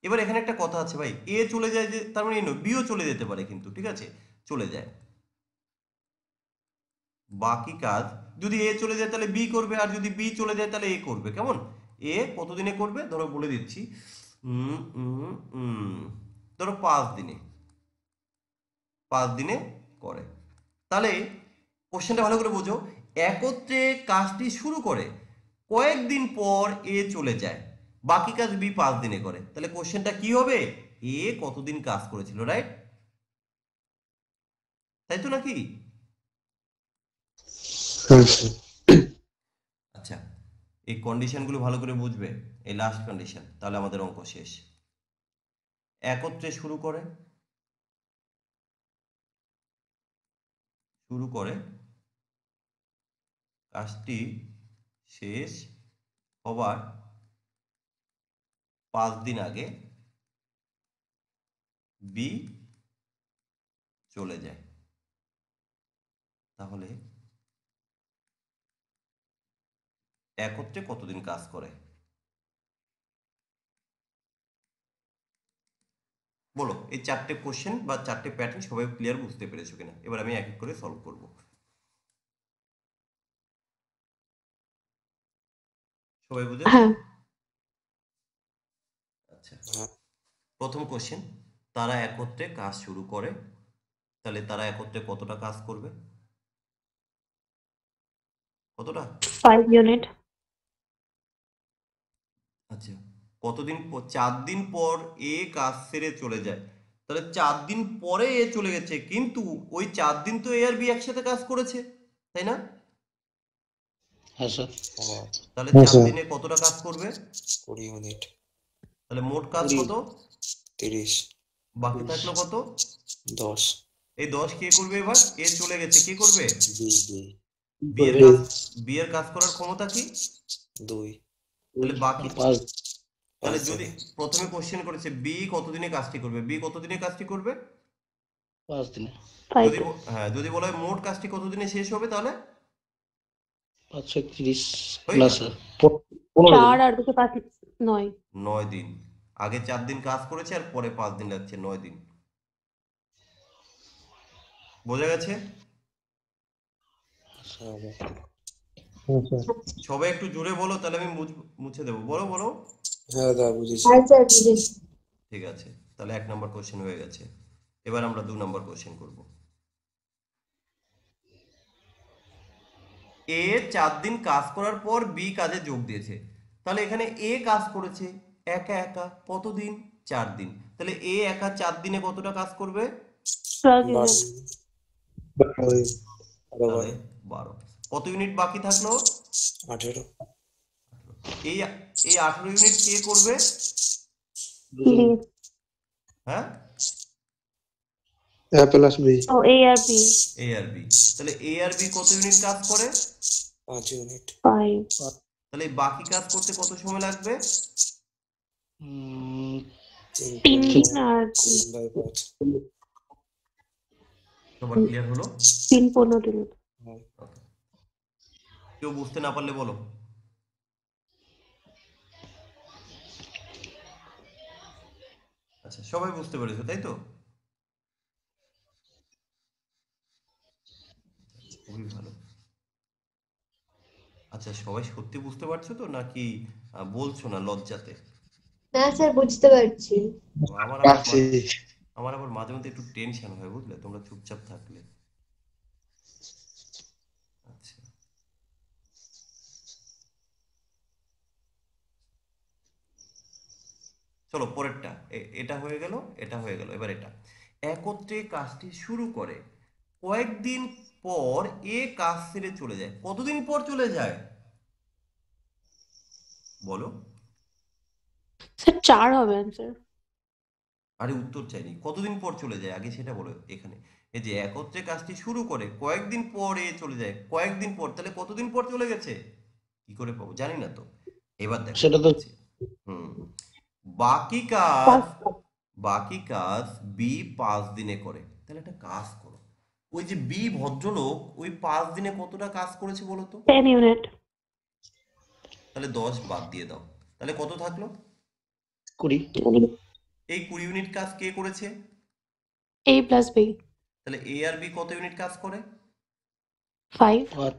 এবার এখানে একটা কথা আছে ভাই, এ চলে যায় যে তার মানে এই নয়, বিও চলে যেতে পারে কিন্তু, ঠিক আছে? চলে যায়। বাকি কাজ যদি এ চলে যায় তাহলে বি করবে, আর যদি বি চলে যায় তাহলে এ করবে, কেমন? এ কতদিনে করবে ধরো বলে দিচ্ছি, উম, উম, উম, ধরো 5 দিনে, 5 দিনে করে। তাহলে কোশ্চেনটা ভালো করে বোঝো, একত্রে কাজটি শুরু করে কয়েকদিন পর এ চলে যায়, বাকি কাজ বি 5 দিনে করে। তাহলে কোশ্চেনটা কি হবে, এ কতদিন কাজ করেছিল, রাইট? তাই তো নাকি? আচ্ছা, এই কন্ডিশনগুলো ভালো করে বুঝবে, এই লাস্ট কন্ডিশন, তাহলে আমাদের অঙ্ক শেষ। একত্রে শুরু করে কাজটি শেষ হবার 5 দিন আগে বি চলে যায়, তাহলে একত্রে কতদিন কাজ করে? বলো, এই 4টে কোশ্চেন বা 4টে প্যাটার্ন সবাই ক্লিয়ার বুঝতে পেরেছো কিনা? এবার আমি এক এক করে সলভ করব। সবাই বুঝেছো? হ্যাঁ। আচ্ছা, প্রথম কোশ্চেন, তারা একত্রে কাজ শুরু করে, তাহলে তারা একত্রে কতটা কাজ করবে? কতটা? 5 ইউনিট। আচ্ছা, কতদিন 4 দিন পর এ কাজ সেরে চলে যায়, তাহলে 4 দিন পরে এ চলে গেছে, কিন্তু ওই 4 দিন তো এ আর বি একসাথে কাজ করেছে, তাই না? হ্যাঁ স্যার। তাহলে হ্যাঁ 4 স্যার। দিনে কতটা কাজ করবে? 20 ইউনিট। তাহলে মোট কাজ 20। কত? 30। বাকি থাকলো কত? 10। এই 10 কে করবে? এবার এ চলে গেছে, কে করবে? বি। বি এর কাজ করার ক্ষমতা কি? 2। তাহলে বাকি, 5। তাহলে 5 যদি দিনে। প্রথমে কোশ্চেন করেছে বি কতদিনে কাজটি করবে, বি কতদিনে কাজটি করবে? 5 দিনে। 5 যদি হ্যাঁ, যদি বলা হয় মোট কাজটি কতদিনে শেষ হবে, তাহলে 5 30 হয়ে না গেল স্যার 15 4 দিন। আর 2 5 9। 9 দিন। আগে 4 দিন কাজ করেছে আর পরে 5 দিন লাগছে, 9 দিন। বোঝা গেছে? হ্যাঁ স্যার। সবাই একটু জোরে বলো, তাহলে আমি মুছে দেবো। বলো বলো। হ্যাঁ দাদা বুঝেছি। হ্যাঁ স্যার বুঝেছি। ঠিক আছে, তাহলে 1 নম্বর কোশ্চেন হয়ে গেছে। এবার আমরা 2 নম্বর কোশ্চেন করব। এ 4 দিন কাজ করার পর বি কাজে যোগ দিয়েছে, তাহলে এখানে এ কাজ করেছে একা একা কতদিন? 4 দিন। তাহলে এ একা 4 দিনে কতটা কাজ করবে? 12 12 ইউনিট। ইউনিট। আরো তাহলে 12। কত ইউনিট বাকি থাকলো? 18। এই এই 18 ইউনিট কে করবে? বি। হ্যাঁ, এ প্লাস বি। ও এ আর বি। এ আর বি। তাহলে এ আর বি কত ইউনিট কাজ করে? 5 ইউনিট। 5। তাহলে এই বাকি কাজ করতে কত সময় লাগবে? 3 দিন আর 3/5। সবার ক্লিয়ার হলো? 3-15 দিন। Okay. কেউ বুঝতে না পারলে বলো। আচ্ছা, সবাই বুঝতে পেরেছো তাই তো? খুবই ভালো। আচ্ছা, সবাই সত্যি বুঝতে পারছো তো, নাকি বলছো না লজ্জাতে? না স্যার বুঝতে পারছি। আমার আবার পাচ্ছি। আমার আবার মাঝে মধ্যে একটু টেনশন হয়, বুঝলে, তোমরা চুপচাপ থাকলে। আচ্ছা, চলো পরেরটা। এটা হয়ে গেল, এটা হয়ে গেল, এবার এটা। একত্রে কাজটি শুরু করে, কয়েকদিন পর এ কাজ ছেড়ে চলে যায়, কতদিন পর চলে যায়? বলো। স্যার 4 হবে অ্যান্সার। আরে উত্তর চাইনি, কতদিন পর চলে যায় আগে সেটা বলো। এখানে এই যে একত্রে কাজটি শুরু করে কয়েকদিন পর এ চলে যায়, কয়েকদিন পর, তাহলে কতদিন পর চলে গেছে? কি করে পাবো, জানি না তো। এবার দেখো সেটা কি তো বলছি। হুম, বাকি কাজ, 5। বাকি কাজ বি 5 দিনে করে, তাহলে একটা কাজ করো। ওই যে বি ভদ্রলোক ওই 5 দিনে কতটা কাজ করেছে বলো তো? 10 ইউনিট। তাহলে 10 বাদ দিয়ে দাও, তাহলে কত থাকলো? 20। এই 20 ইউনিট কাজ কে করেছে? এ প্লাস বি। তাহলে এ আর বি কত ইউনিট কাজ করে? 5।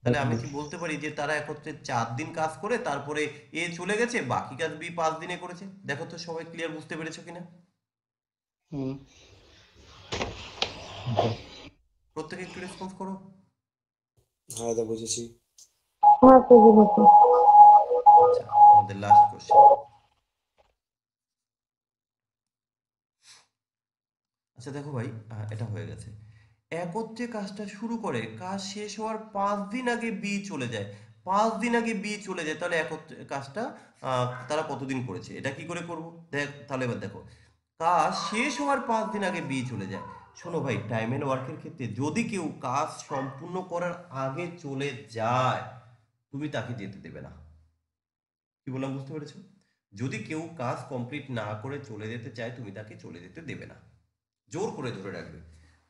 তাহলে আমি কি বলতে পারি যে তারা একত্রে 4 দিন কাজ করে তারপরে এ চলে গেছে, বাকি কাজ বি 5 দিনে করেছে? দেখো তো সবাই ক্লিয়ার বুঝতে পেরেছো কিনা? হুম। প্রত্যেকে একটু রেসপন্স করো। হ্যাঁ দাদা বুঝেছি। হ্যাঁ স্যার বুঝেছি। আচ্ছা, আমাদের লাস্ট কোশ্চেন। আচ্ছা দেখো ভাই, এটা হয়ে গেছে। একত্রে কাজটা শুরু করে, কাজ শেষ হওয়ার 5 দিন আগে বি চলে যায়, 5 দিন আগে বি চলে যায়, তাহলে একত্রে কাজটা তারা কতদিন করেছে? এটা কি করে করব? দেখ তাহলে, এবার দেখো, কাজ শেষ হওয়ার 5 দিন আগে বি চলে যায়। শোনো ভাই, টাইম এন্ড ওয়ার্কের ক্ষেত্রে যদি কেউ কাজ সম্পূর্ণ করার আগে চলে যায়, তুমি তাকে যেতে দেবে না। কি বললাম বুঝতে পেরেছো? যদি কেউ কাজ কমপ্লিট না করে চলে যেতে চায় তুমি তাকে চলে যেতে দেবে না, জোর করে ধরে রাখবে।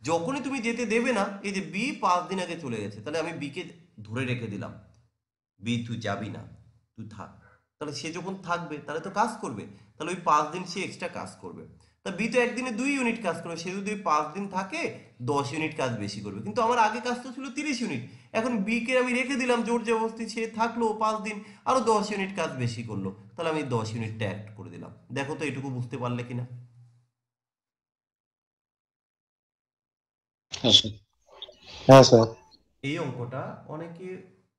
যখনই তুমি যেতে দেবে না, এই যে বি 5 দিন আগে চলে গেছে, তাহলে আমি বিকে ধরে রেখে দিলাম, বি তুই যাবি না, তুই থাক। তাহলে সে যখন থাকবে তাহলে তো কাজ করবে, তাহলে ওই 5 দিন সে এক্সট্রা কাজ করবে। তা বি তো একদিনে 2 ইউনিট কাজ করবে, সে যদি ওই 5 দিন থাকে 10 ইউনিট কাজ বেশি করবে। কিন্তু আমার আগে কাজ তো ছিল 30 ইউনিট, এখন বি কে আমি রেখে দিলাম জোর জবরদস্তি, সে থাকলো 5 দিন, আরো 10 ইউনিট কাজ বেশি করলো, তাহলে আমি 10 ইউনিটটা অ্যাড করে দিলাম। দেখো তো এটুকু বুঝতে পারলে কিনা। হ্যাঁ স্যার। হ্যাঁ স্যার। এই অঙ্কটা অনেকে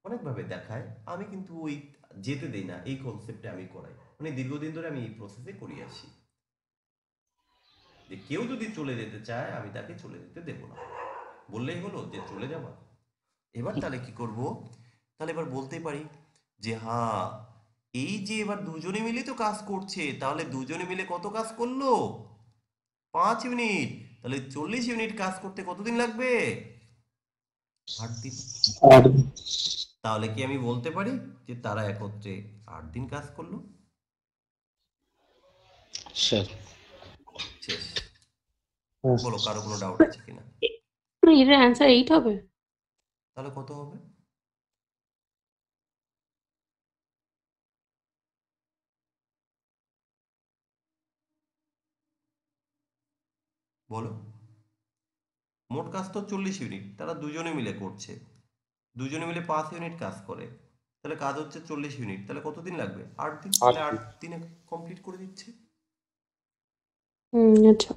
অনেকভাবে দেখায়, আমি কিন্তু ওই যেতে দেই না, এই কনসেপ্টে আমি করাই, মানে দীর্ঘদিন ধরে আমি এই প্রসেসে করিয়ে আসি, যে কেউ যদি চলে যেতে চায় আমি তাকে চলে যেতে দেব না, বললেই হলো যে চলে যাবা। এবার তাহলে কি করব, তাহলে এবার বলতে পারি যে হ্যাঁ, এই যে এবার দুজনে মিলে তো কাজ করছে, তাহলে দুজনে মিলে কত কাজ করলো, 5 ইউনিট, তাহলে 40 ইউনিট কাজ করতে কতদিন লাগবে, 8 দিন। আর তাহলে কি আমি বলতে পারি যে তারা একত্রে 8 দিন কাজ করলো, স্যার শেষ। হ্যাঁ বলো কারো কোনো ডাউট আছে কিনা। এর অ্যান্সার 8 হবে? তাহলে কত হবে, বলো। মোট কাজ তো 40 ইউনিট, তারা দুজনে মিলে করছে, দুজনে মিলে 5 ইউনিট কাজ করে, তাহলে কাজ হচ্ছে 40 ইউনিট, তাহলে কতদিন লাগবে, 8 দিন, তাহলে 8 দিনে কমপ্লিট করে দিচ্ছে। আচ্ছা।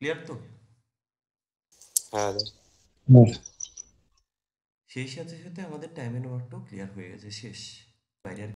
ক্লিয়ার তো। হ্যাঁ দাদা। সেই সাথে সাথে আমাদের টাইম এন্ড ওয়ার্কটাও ক্লিয়ার হয়ে গেছে, শেষ। বাইরে আর